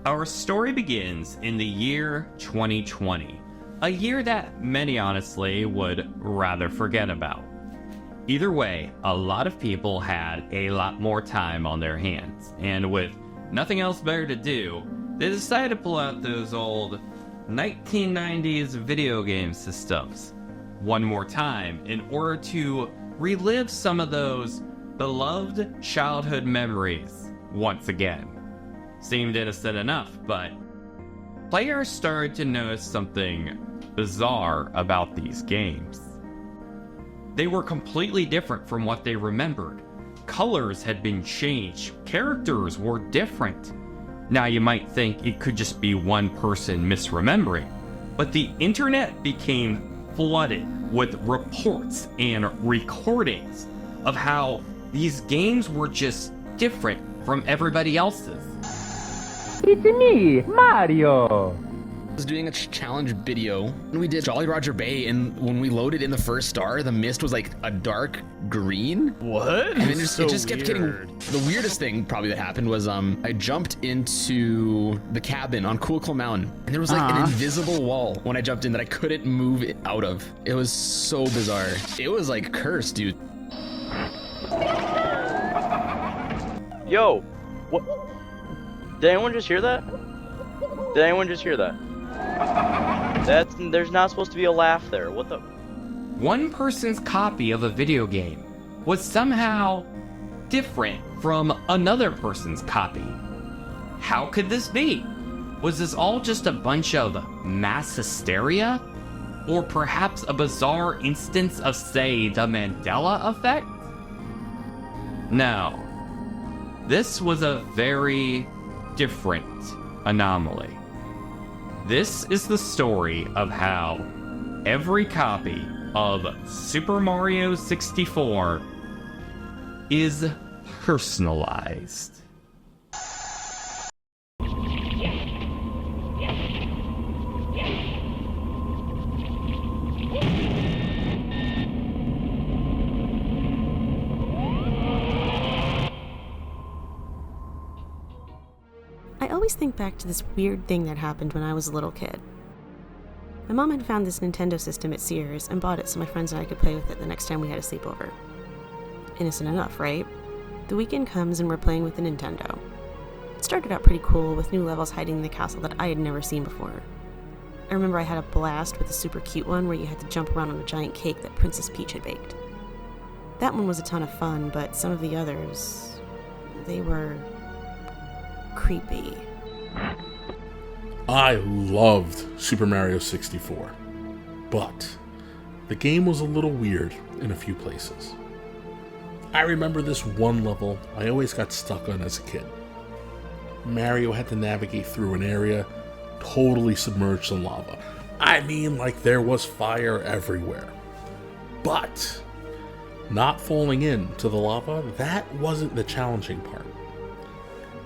Our story begins in the year 2020, a year that many honestly would rather forget about. Either way, a lot of people had a lot more time on their hands, and with nothing else better to do, they decided to pull out those old 1990s video game systems one more time in order to relive some of those beloved childhood memories once again. Seemed innocent enough, but players started to notice something most bizarre about these games. They were completely different from what they remembered. Colors had been changed, characters were different. Now you might think it could just be one person misremembering, but the internet became flooded with reports and recordings of how these games were just different from everybody else's. It's me, Mario! I was doing a challenge video and we did Jolly Roger Bay, and when we loaded in the first star, the mist was like a dark green. What? And it just kept getting. The weirdest thing probably that happened was I jumped into the cabin on Cool Mountain, and there was like an invisible wall when I jumped in that I couldn't move it out of. It was so bizarre. It was like cursed, dude. Yo, what? Did anyone just hear that? Did anyone just hear that? There's not supposed to be a laugh there. What the? One person's copy of a video game was somehow different from another person's copy. How could this be? Was this all just a bunch of mass hysteria? Or perhaps a bizarre instance of, say, the Mandela Effect? No. This was a very different anomaly. This is the story of how every copy of Super Mario 64 is personalized. I always think back to this weird thing that happened when I was a little kid. My mom had found this Nintendo system at Sears and bought it so my friends and I could play with it the next time we had a sleepover. Innocent enough, right? The weekend comes and we're playing with the Nintendo. It started out pretty cool with new levels hiding in the castle that I had never seen before. I remember I had a blast with a super cute one where you had to jump around on a giant cake that Princess Peach had baked. That one was a ton of fun, but some of the others, they were creepy. I loved Super Mario 64, but the game was a little weird in a few places. I remember this one level I always got stuck on as a kid. Mario had to navigate through an area totally submerged in lava. I mean, like there was fire everywhere. But not falling into the lava, that wasn't the challenging part.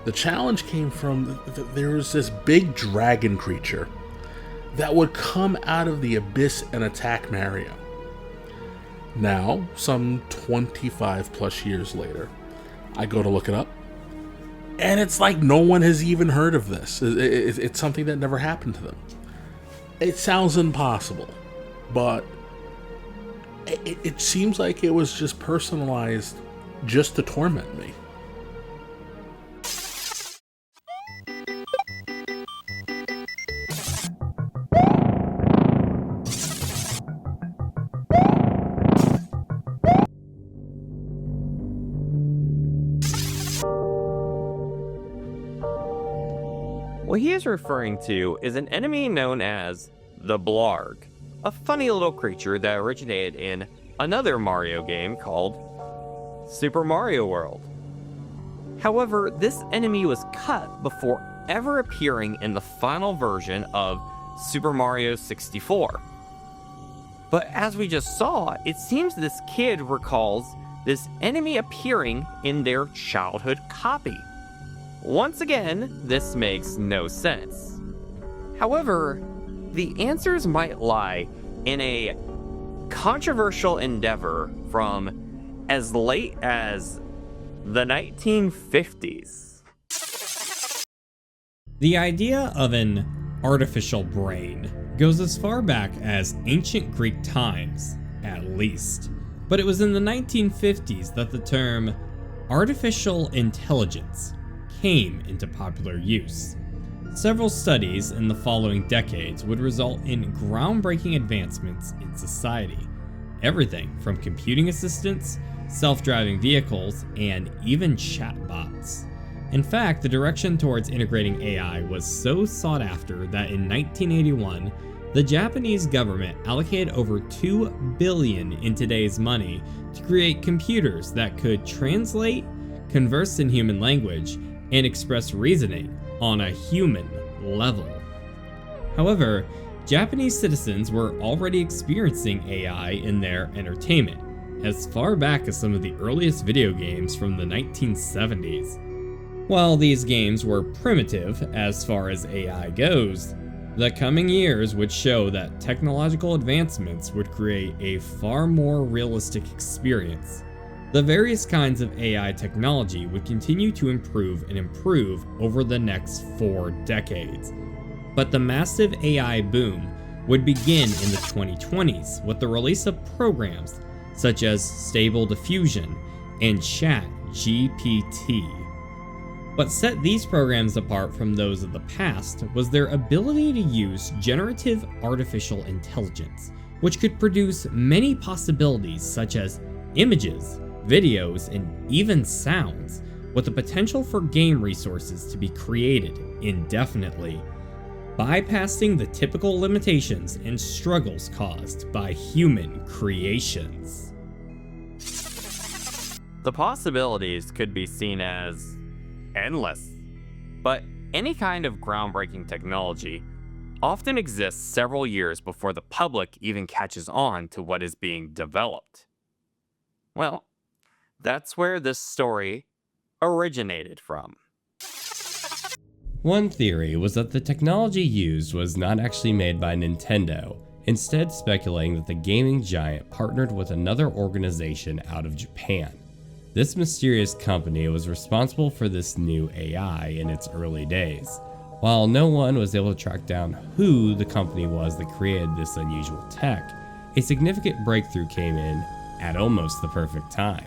The challenge came from there was this big dragon creature that would come out of the abyss and attack Mario. Now, some 25 plus years later, I go to look it up, and it's like no one has even heard of this. It's something that never happened to them. It sounds impossible, but it seems like it was just personalized just to torment me. What he is referring to is an enemy known as the Blarg, a funny little creature that originated in another Mario game called Super Mario World. However, this enemy was cut before ever appearing in the final version of Super Mario 64. But as we just saw, it seems this kid recalls this enemy appearing in their childhood copy. Once again, this makes no sense. However, the answers might lie in a controversial endeavor from as late as the 1950s. The idea of an artificial brain goes as far back as ancient Greek times, at least. But it was in the 1950s that the term artificial intelligence came into popular use. Several studies in the following decades would result in groundbreaking advancements in society. Everything from computing assistants, self-driving vehicles, and even chatbots. In fact, the direction towards integrating AI was so sought after that in 1981, The Japanese government allocated over $2 billion in today's money to create computers that could translate, converse in human language, and express reasoning on a human level. However, Japanese citizens were already experiencing AI in their entertainment, as far back as some of the earliest video games from the 1970s. While these games were primitive as far as AI goes, the coming years would show that technological advancements would create a far more realistic experience. The various kinds of AI technology would continue to improve and improve over the next 4 decades. But the massive AI boom would begin in the 2020s with the release of programs such as Stable Diffusion and ChatGPT. What set these programs apart from those of the past was their ability to use generative artificial intelligence, which could produce many possibilities such as images, videos, and even sounds, with the potential for game resources to be created indefinitely, bypassing the typical limitations and struggles caused by human creations. The possibilities could be seen as endless, but any kind of groundbreaking technology often exists several years before the public even catches on to what is being developed. Well, that's where this story originated from. One theory was that the technology used was not actually made by Nintendo, instead speculating that the gaming giant partnered with another organization out of Japan. This mysterious company was responsible for this new AI in its early days. While no one was able to track down who the company was that created this unusual tech, a significant breakthrough came in at almost the perfect time.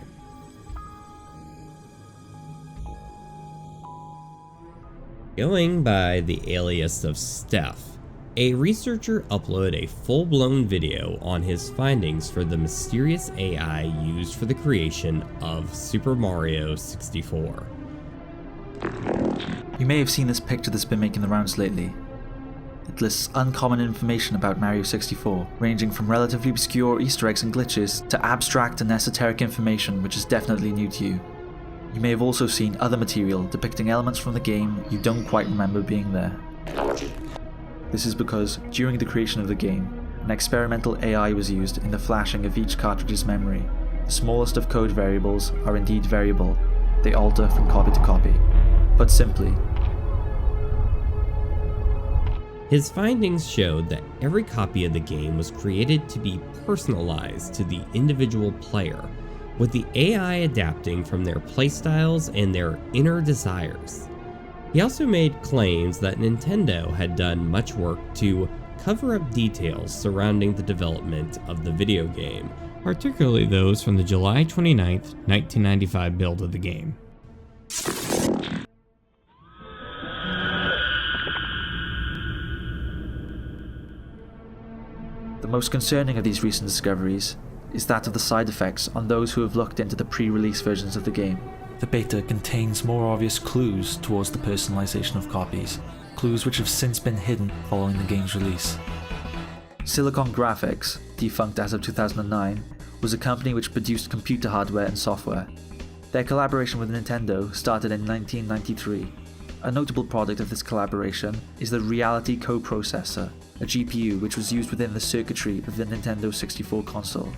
Going by the alias of Steph, a researcher uploaded a full-blown video on his findings for the mysterious AI used for the creation of Super Mario 64. You may have seen this picture that's been making the rounds lately. It lists uncommon information about Mario 64, ranging from relatively obscure Easter eggs and glitches to abstract and esoteric information which is definitely new to you. You may have also seen other material depicting elements from the game you don't quite remember being there. This is because, during the creation of the game, an experimental AI was used in the flashing of each cartridge's memory. The smallest of code variables are indeed variable. They alter from copy to copy. Put simply, his findings showed that every copy of the game was created to be personalized to the individual player, with the AI adapting from their playstyles and their inner desires. He also made claims that Nintendo had done much work to cover up details surrounding the development of the video game, particularly those from the July 29th, 1995 build of the game. the most concerning of these recent discoveries is that of the side effects on those who have looked into the pre-release versions of the game. The beta contains more obvious clues towards the personalization of copies, clues which have since been hidden following the game's release. Silicon Graphics, defunct as of 2009, was a company which produced computer hardware and software. Their collaboration with Nintendo started in 1993. A notable product of this collaboration is the Reality Coprocessor, a GPU which was used within the circuitry of the Nintendo 64 console.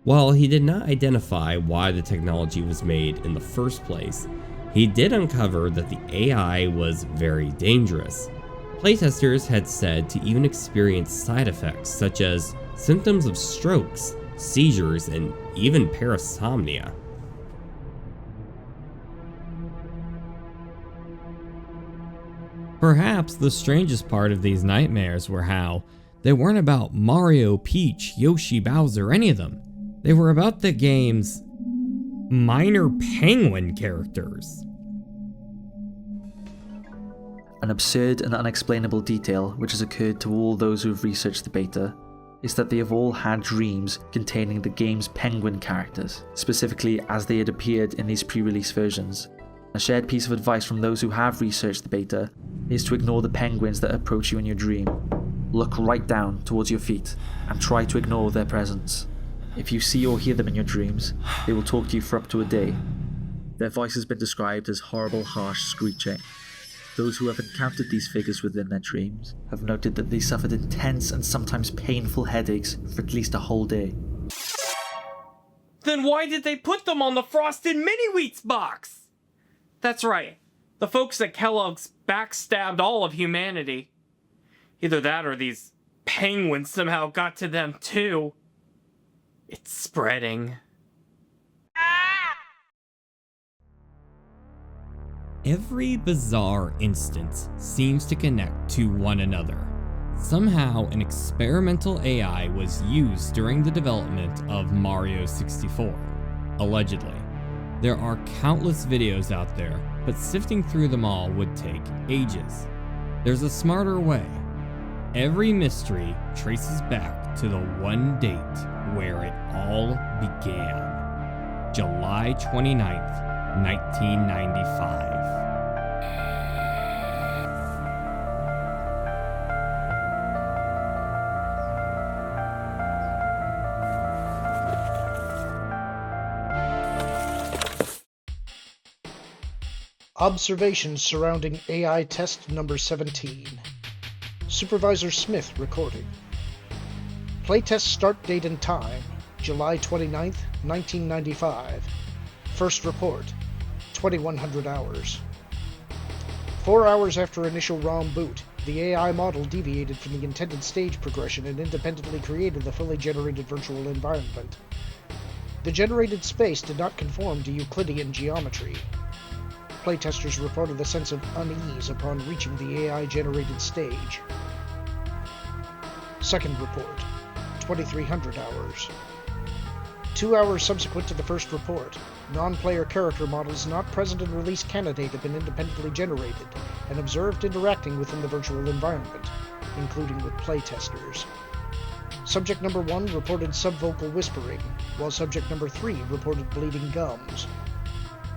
While he did not identify why the technology was made in the first place, he did uncover that the AI was very dangerous. Playtesters had said to even experience side effects such as symptoms of strokes, seizures, and even parasomnia. Perhaps the strangest part of these nightmares were how they weren't about Mario, Peach, Yoshi, Bowser, any of them. They were about the game's minor penguin characters. An absurd and unexplainable detail which has occurred to all those who have researched the beta is that they have all had dreams containing the game's penguin characters, specifically as they had appeared in these pre-release versions. A shared piece of advice from those who have researched the beta is to ignore the penguins that approach you in your dream. Look right down towards your feet and try to ignore their presence. If you see or hear them in your dreams, they will talk to you for up to a day. Their voice has been described as horrible, harsh screeching. Those who have encountered these figures within their dreams have noted that they suffered intense and sometimes painful headaches for at least a whole day. Then why did they put them on the Frosted Mini-Wheats box? That's right. The folks at Kellogg's backstabbed all of humanity. Either that or these penguins somehow got to them too. It's spreading. Every bizarre instance seems to connect to one another. Somehow, an experimental AI was used during the development of Mario 64, allegedly. There are countless videos out there, but sifting through them all would take ages. There's a smarter way. Every mystery traces back to the one date where it all began. July 29th, 1995. Observations surrounding AI test number 17. Supervisor Smith recording. Playtest start date and time, July 29th, 1995. First report, 2100 hours. 4 hours after initial ROM boot, the AI model deviated from the intended stage progression and independently created the fully generated virtual environment. The generated space did not conform to Euclidean geometry. Playtesters reported a sense of unease upon reaching the AI-generated stage. Second report, 2300 hours. 2 hours subsequent to the first report, non-player character models not present in release candidate have been independently generated and observed interacting within the virtual environment, including with playtesters. Subject number 1 reported subvocal whispering, while subject number 3 reported bleeding gums.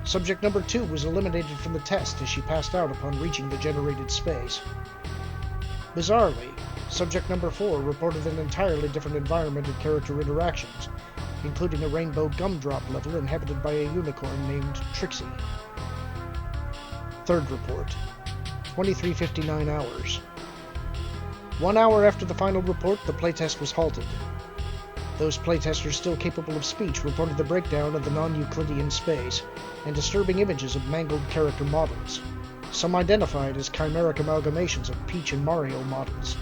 Subject number 2 was eliminated from the test as she passed out upon reaching the generated space. Bizarrely, subject number 4 reported an entirely different environment and character interactions, including a rainbow gumdrop level inhabited by a unicorn named Trixie. Third report, 2359 hours. 1 hour after the final report, the playtest was halted. Those playtesters still capable of speech reported the breakdown of the non-Euclidean space and disturbing images of mangled character models, some identified as chimeric amalgamations of Peach and Mario models.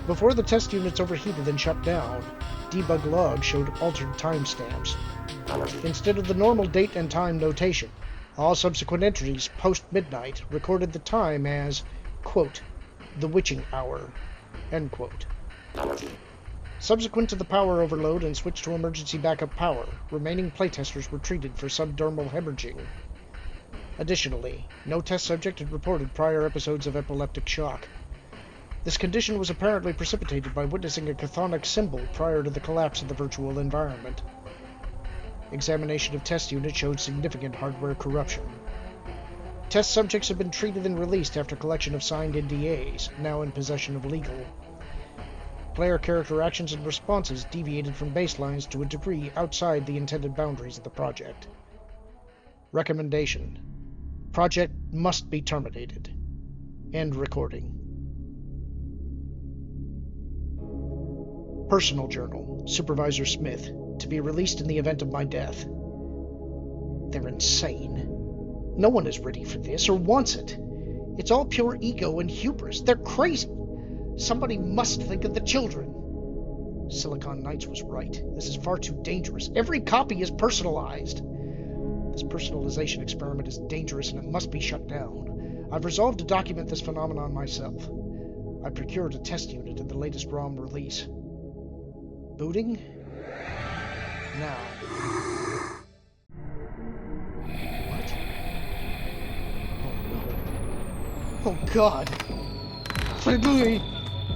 Before the test units overheated and shut down, debug logs showed altered timestamps. Instead of the normal date and time notation, all subsequent entries post-midnight recorded the time as, quote, the witching hour, end quote. Subsequent to the power overload and switch to emergency backup power, remaining playtesters were treated for subdermal hemorrhaging. Additionally, no test subject had reported prior episodes of epileptic shock. This condition was apparently precipitated by witnessing a chthonic symbol prior to the collapse of the virtual environment. Examination of test units showed significant hardware corruption. Test subjects have been treated and released after collection of signed NDAs, now in possession of legal. Player character actions and responses deviated from baselines to a degree outside the intended boundaries of the project. Recommendation: project must be terminated. End recording. Personal Journal, Supervisor Smith, to be released in the event of my death. They're insane. No one is ready for this or wants it. It's all pure ego and hubris. They're crazy. Somebody must think of the children. Silicon Knights was right. This is far too dangerous. Every copy is personalized. This personalization experiment is dangerous and it must be shut down. I've resolved to document this phenomenon myself. I procured a test unit in the latest ROM release. Booting? Now. What? Oh no. Oh God! Figli!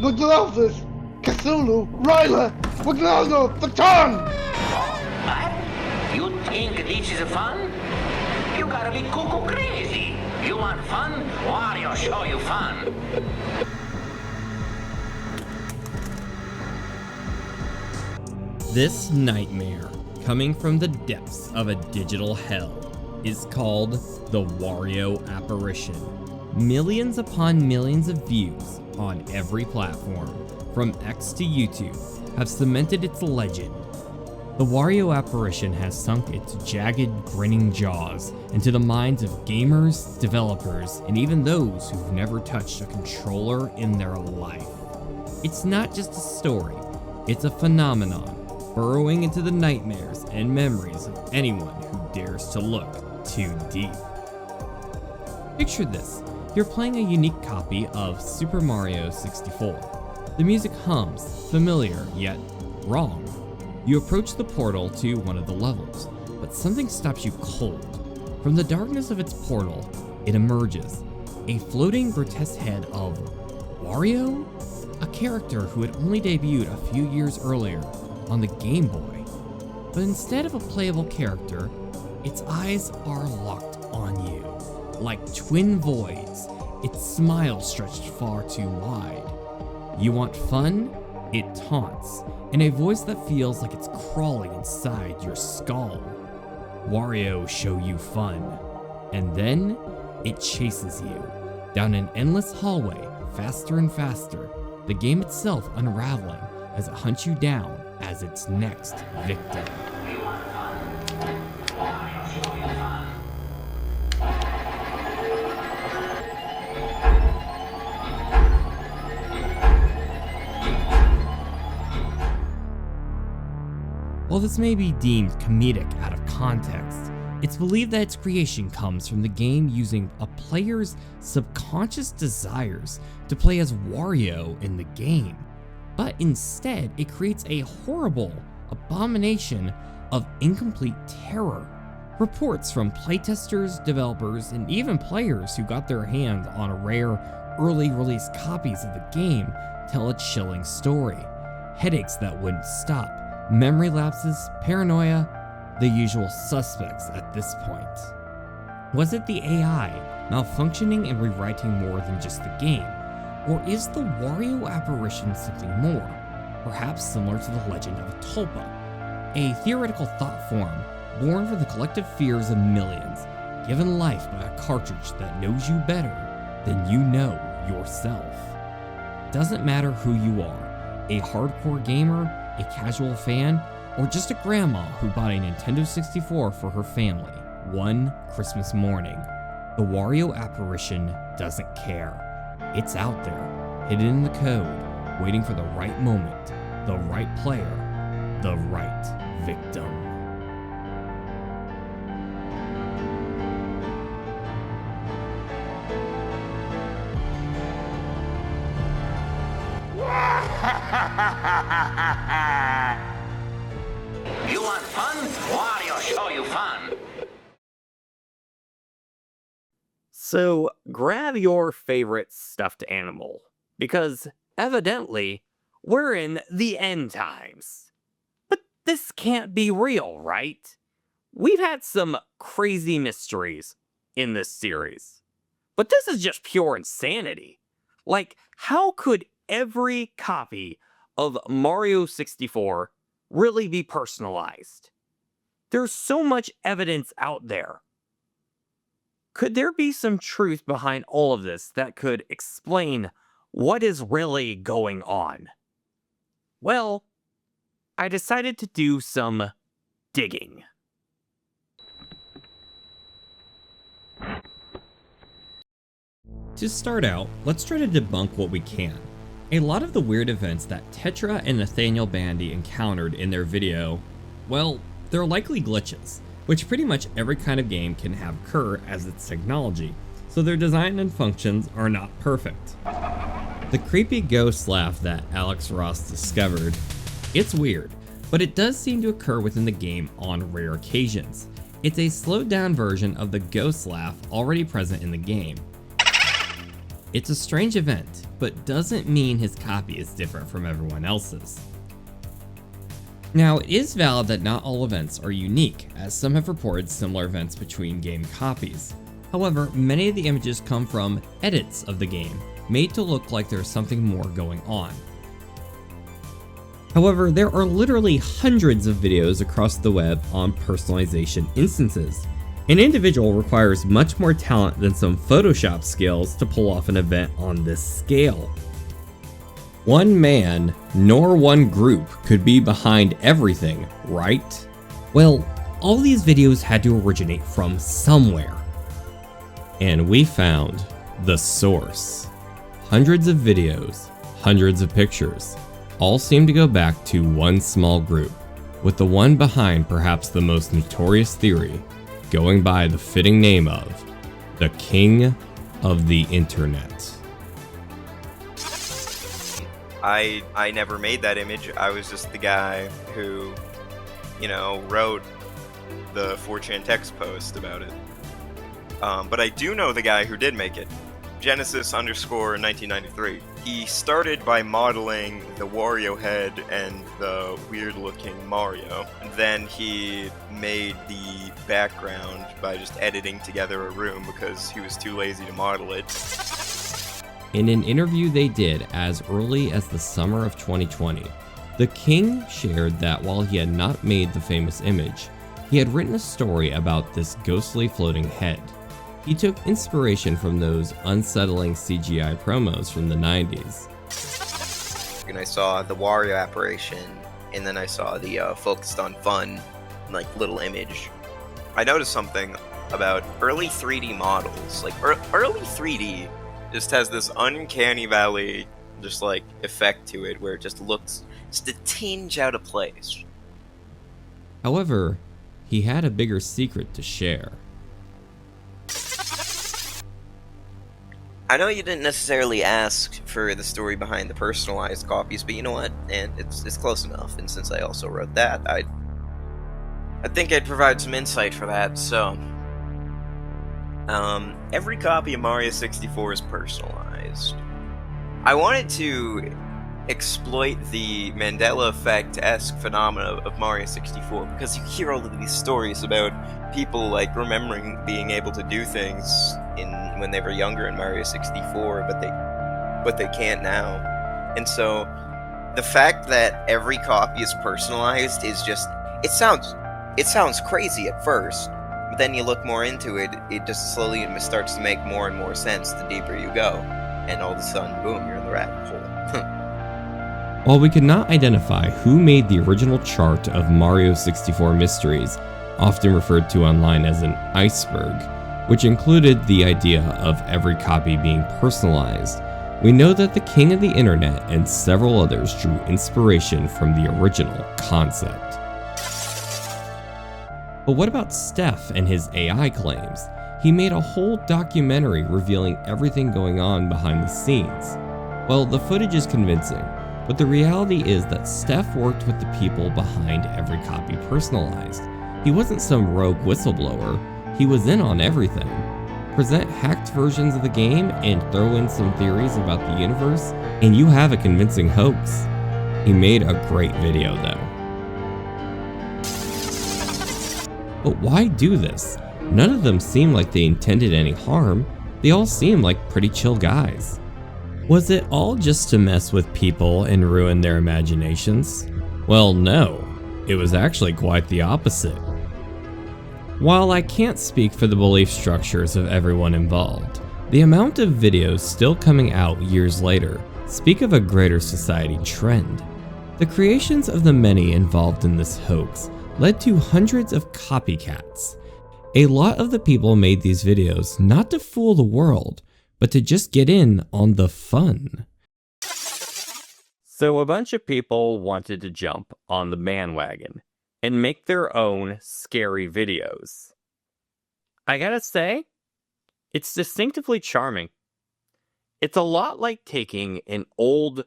Maglauthus! Cthulhu! Ryla! Maglaudo! The Ton! What? You think this is fun? You gotta be cuckoo crazy. You want fun? Wario show you fun. This nightmare, coming from the depths of a digital hell, is called the Wario Apparition. Millions upon millions of views on every platform, from X to YouTube, have cemented its legend. The Wario Apparition has sunk its jagged, grinning jaws into the minds of gamers, developers, and even those who've never touched a controller in their life. It's not just a story, it's a phenomenon, burrowing into the nightmares and memories of anyone who dares to look too deep. Picture this, you're playing a unique copy of Super Mario 64. The music hums, familiar yet wrong. You approach the portal to one of the levels, but something stops you cold. From the darkness of its portal, it emerges, a floating grotesque head of Wario? A character who had only debuted a few years earlier on the Game Boy. But instead of a playable character, its eyes are locked on you. Like twin voids, its smile stretched far too wide. You want fun? It taunts, in a voice that feels like it's crawling inside your skull. Wario show you fun. And then, it chases you, down an endless hallway, faster and faster, the game itself unraveling as it hunts you down as its next victim. While this may be deemed comedic out of context, it's believed that its creation comes from the game using a player's subconscious desires to play as Wario in the game. But instead, it creates a horrible abomination of incomplete terror. Reports from playtesters, developers, and even players who got their hands on rare, early release copies of the game tell a chilling story. Headaches that wouldn't stop, memory lapses, paranoia, the usual suspects at this point. Was it the AI malfunctioning and rewriting more than just the game? Or is the Wario Apparition something more, perhaps similar to the legend of a tulpa, a theoretical thought form born from the collective fears of millions, given life by a cartridge that knows you better than you know yourself? Doesn't matter who you are, a hardcore gamer, a casual fan, or just a grandma who bought a Nintendo 64 for her family one Christmas morning, the Wario Apparition doesn't care. It's out there, hidden in the code, waiting for the right moment, the right player, the right victim. You want fun? Wario show you fun. So grab your favorite stuffed animal, because evidently we're in the end times. But this can't be real, right? We've had some crazy mysteries in this series, but this is just pure insanity. Like, how could every copy of Mario 64 really be personalized? There's so much evidence out there. Could there be some truth behind all of this that could explain what is really going on? Well, I decided to do some digging. To start out, let's try to debunk what we can. A lot of the weird events that Tetra and Nathaniel Bandy encountered in their video, well, they're likely glitches, which pretty much every kind of game can have occur as its technology, so their design and functions are not perfect. The creepy ghost laugh that Alex Ross discovered, it's weird, but it does seem to occur within the game on rare occasions. It's a slowed down version of the ghost laugh already present in the game. It's a strange event, but doesn't mean his copy is different from everyone else's. Now, it is valid that not all events are unique, as some have reported similar events between game copies. However, many of the images come from edits of the game, made to look like there's something more going on. However, there are literally hundreds of videos across the web on personalization instances. An individual requires much more talent than some Photoshop skills to pull off an event on this scale. One man, nor one group, could be behind everything, right? Well, all these videos had to originate from somewhere. And we found the source. Hundreds of videos, hundreds of pictures, all seem to go back to one small group, with the one behind perhaps the most notorious theory, going by the fitting name of the King of the Internet. I never made that image. I was just the guy who, wrote the 4chan text post about it. But I do know the guy who did make it. Genesis_1993. He started by modeling the Wario head and the weird-looking Mario. And then he made the background by just editing together a room because he was too lazy to model it. In an interview they did as early as the summer of 2020, the King shared that while he had not made the famous image, he had written a story about this ghostly floating head. He took inspiration from those unsettling CGI promos from the 90s. And I saw the Wario Apparition, and then I saw the Focused on Fun, little image. I noticed something about early 3D models. Early 3D just has this uncanny valley, effect to it, where it just looks just a tinge out of place. However, he had a bigger secret to share. I know you didn't necessarily ask for the story behind the personalized copies, but you know what? And it's close enough. And since I also wrote that, I think I'd provide some insight for that. So, every copy of Mario 64 is personalized. I wanted to exploit the Mandela Effect-esque phenomena of Mario 64 because you hear all of these stories about people remembering being able to do things when they were younger in Mario 64, but they can't now. And so the fact that every copy is personalized is just it sounds crazy at first, but then you look more into it, it just slowly starts to make more and more sense the deeper you go, and all of a sudden, boom, you're in the rabbit hole. While we could not identify who made the original chart of Mario 64 mysteries, often referred to online as an iceberg, which included the idea of every copy being personalized, we know that the King of the Internet and several others drew inspiration from the original concept. But what about Steph and his AI claims? He made a whole documentary revealing everything going on behind the scenes. Well, the footage is convincing, but the reality is that Steph worked with the people behind every copy personalized. He wasn't some rogue whistleblower, he was in on everything. Present hacked versions of the game and throw in some theories about the universe, and you have a convincing hoax. He made a great video though. But why do this? None of them seem like they intended any harm. They all seem like pretty chill guys. Was it all just to mess with people and ruin their imaginations? Well, no. It was actually quite the opposite. While I can't speak for the belief structures of everyone involved, the amount of videos still coming out years later speak of a greater society trend. The creations of the many involved in this hoax led to hundreds of copycats. A lot of the people made these videos not to fool the world, but to just get in on the fun. So a bunch of people wanted to jump on the bandwagon and make their own scary videos. I gotta say, it's distinctively charming. It's a lot like taking an old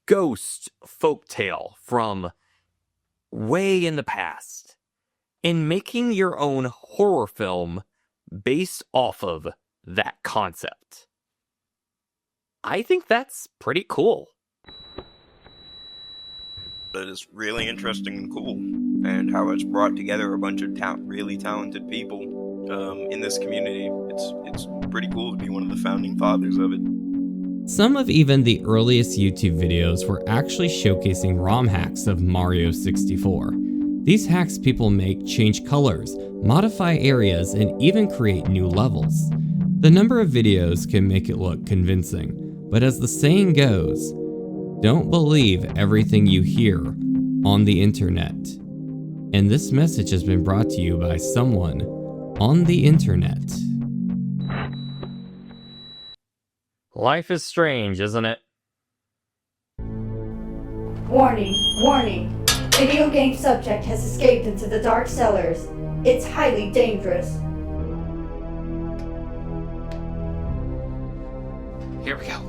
ghost folktale from way in the past and making your own horror film based off of that concept. I think that's pretty cool. It is really interesting and cool, and how it's brought together a bunch of really talented people. in this community. It's pretty cool to be one of the founding fathers of it. Some of even the earliest YouTube videos were actually showcasing ROM hacks of Mario 64. These hacks people make change colors, modify areas, and even create new levels. The number of videos can make it look convincing, but as the saying goes, don't believe everything you hear on the internet. And this message has been brought to you by someone on the internet. Life is strange, isn't it? Warning, warning. Video game subject has escaped into the dark cellars. It's highly dangerous. Here we go.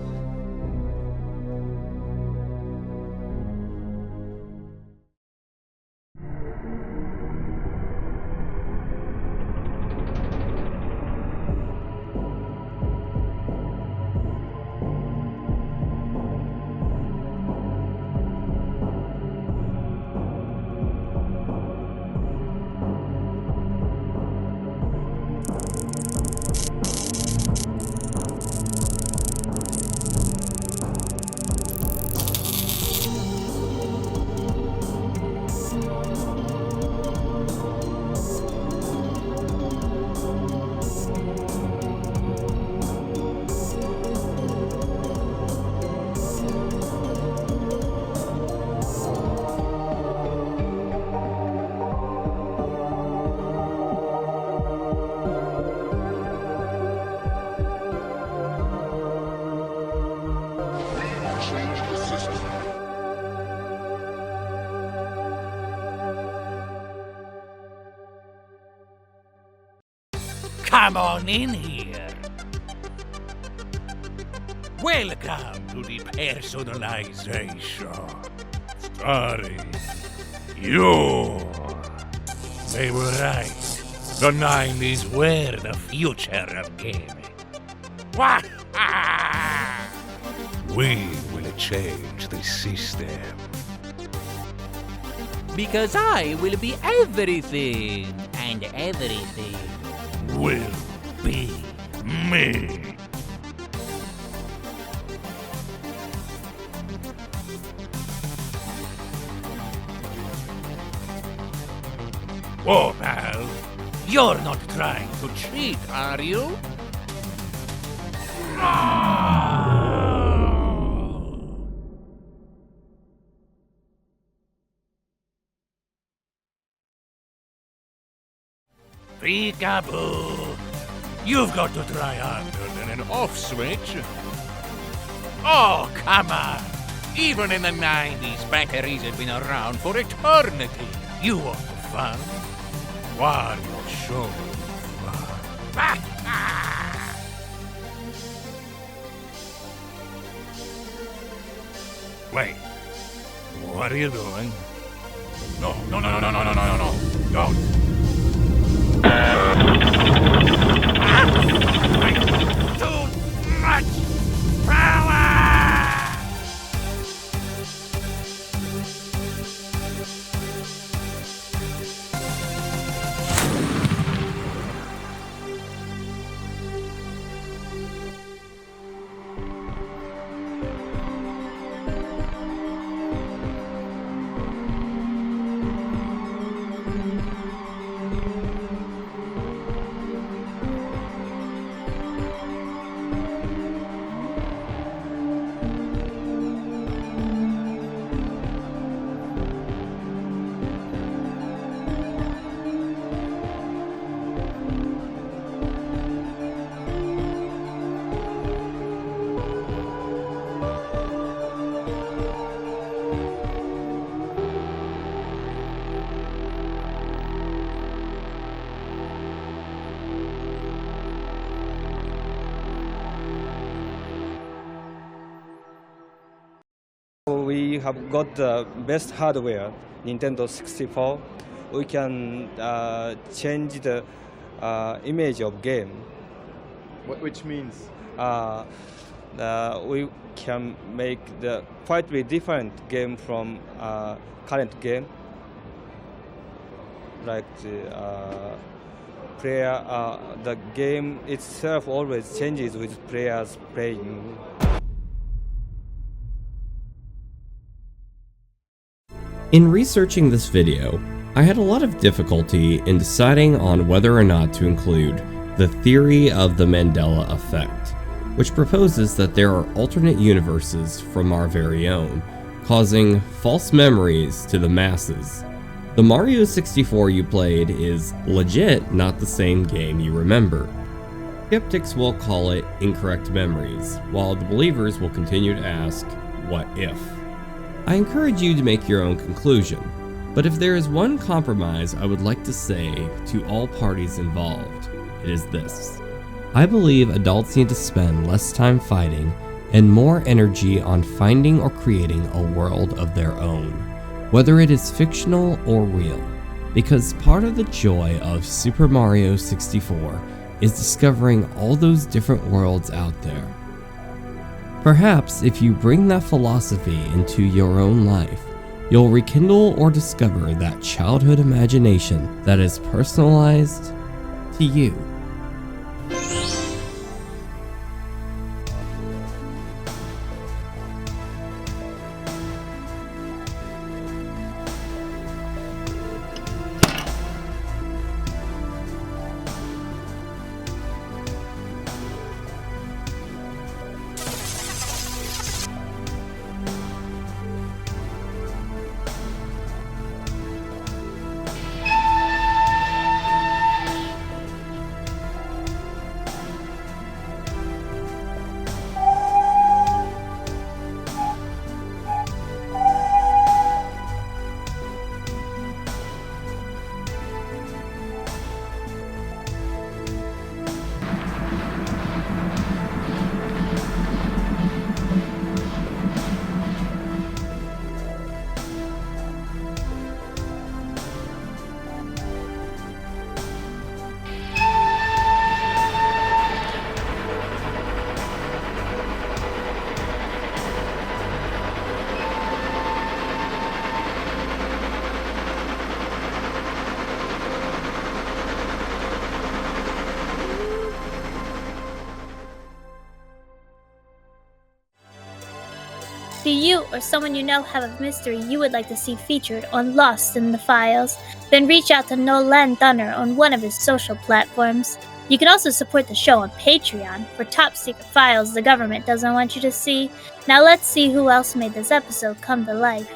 Come on in here. Welcome to the personalization. Starring you. They were right. The 90s were the future of gaming. What? We will change the system. Because I will be everything, and everything will be me. Whoa, pal. You're not trying to cheat, are you? Peekaboo! You've got to try harder than an off switch. Oh, come on! Even in the 90s, batteries have been around for eternity. You want fun? Wario show fun. Wait, what are you doing? No, no, no, no, no, no, no, no, no, don't. Too much power! We have got the best hardware, Nintendo 64. We can change the image of game. Which means? We can make the quite different game from current game. Like player, the game itself always changes with players playing. In researching this video, I had a lot of difficulty in deciding on whether or not to include the theory of the Mandela Effect, which proposes that there are alternate universes from our very own, causing false memories to the masses. The Mario 64 you played is legit not the same game you remember. Skeptics will call it incorrect memories, while the believers will continue to ask, what if? I encourage you to make your own conclusion, but if there is one compromise I would like to say to all parties involved, it is this. I believe adults need to spend less time fighting and more energy on finding or creating a world of their own, whether it is fictional or real, because part of the joy of Super Mario 64 is discovering all those different worlds out there. Perhaps if you bring that philosophy into your own life, you'll rekindle or discover that childhood imagination that is personalized to you. Do you or someone you know have a mystery you would like to see featured on Lost in the Files? Then reach out to Nolan on one of his social platforms. You can also support the show on Patreon for top secret files the government doesn't want you to see. Now let's see who else made this episode come to life.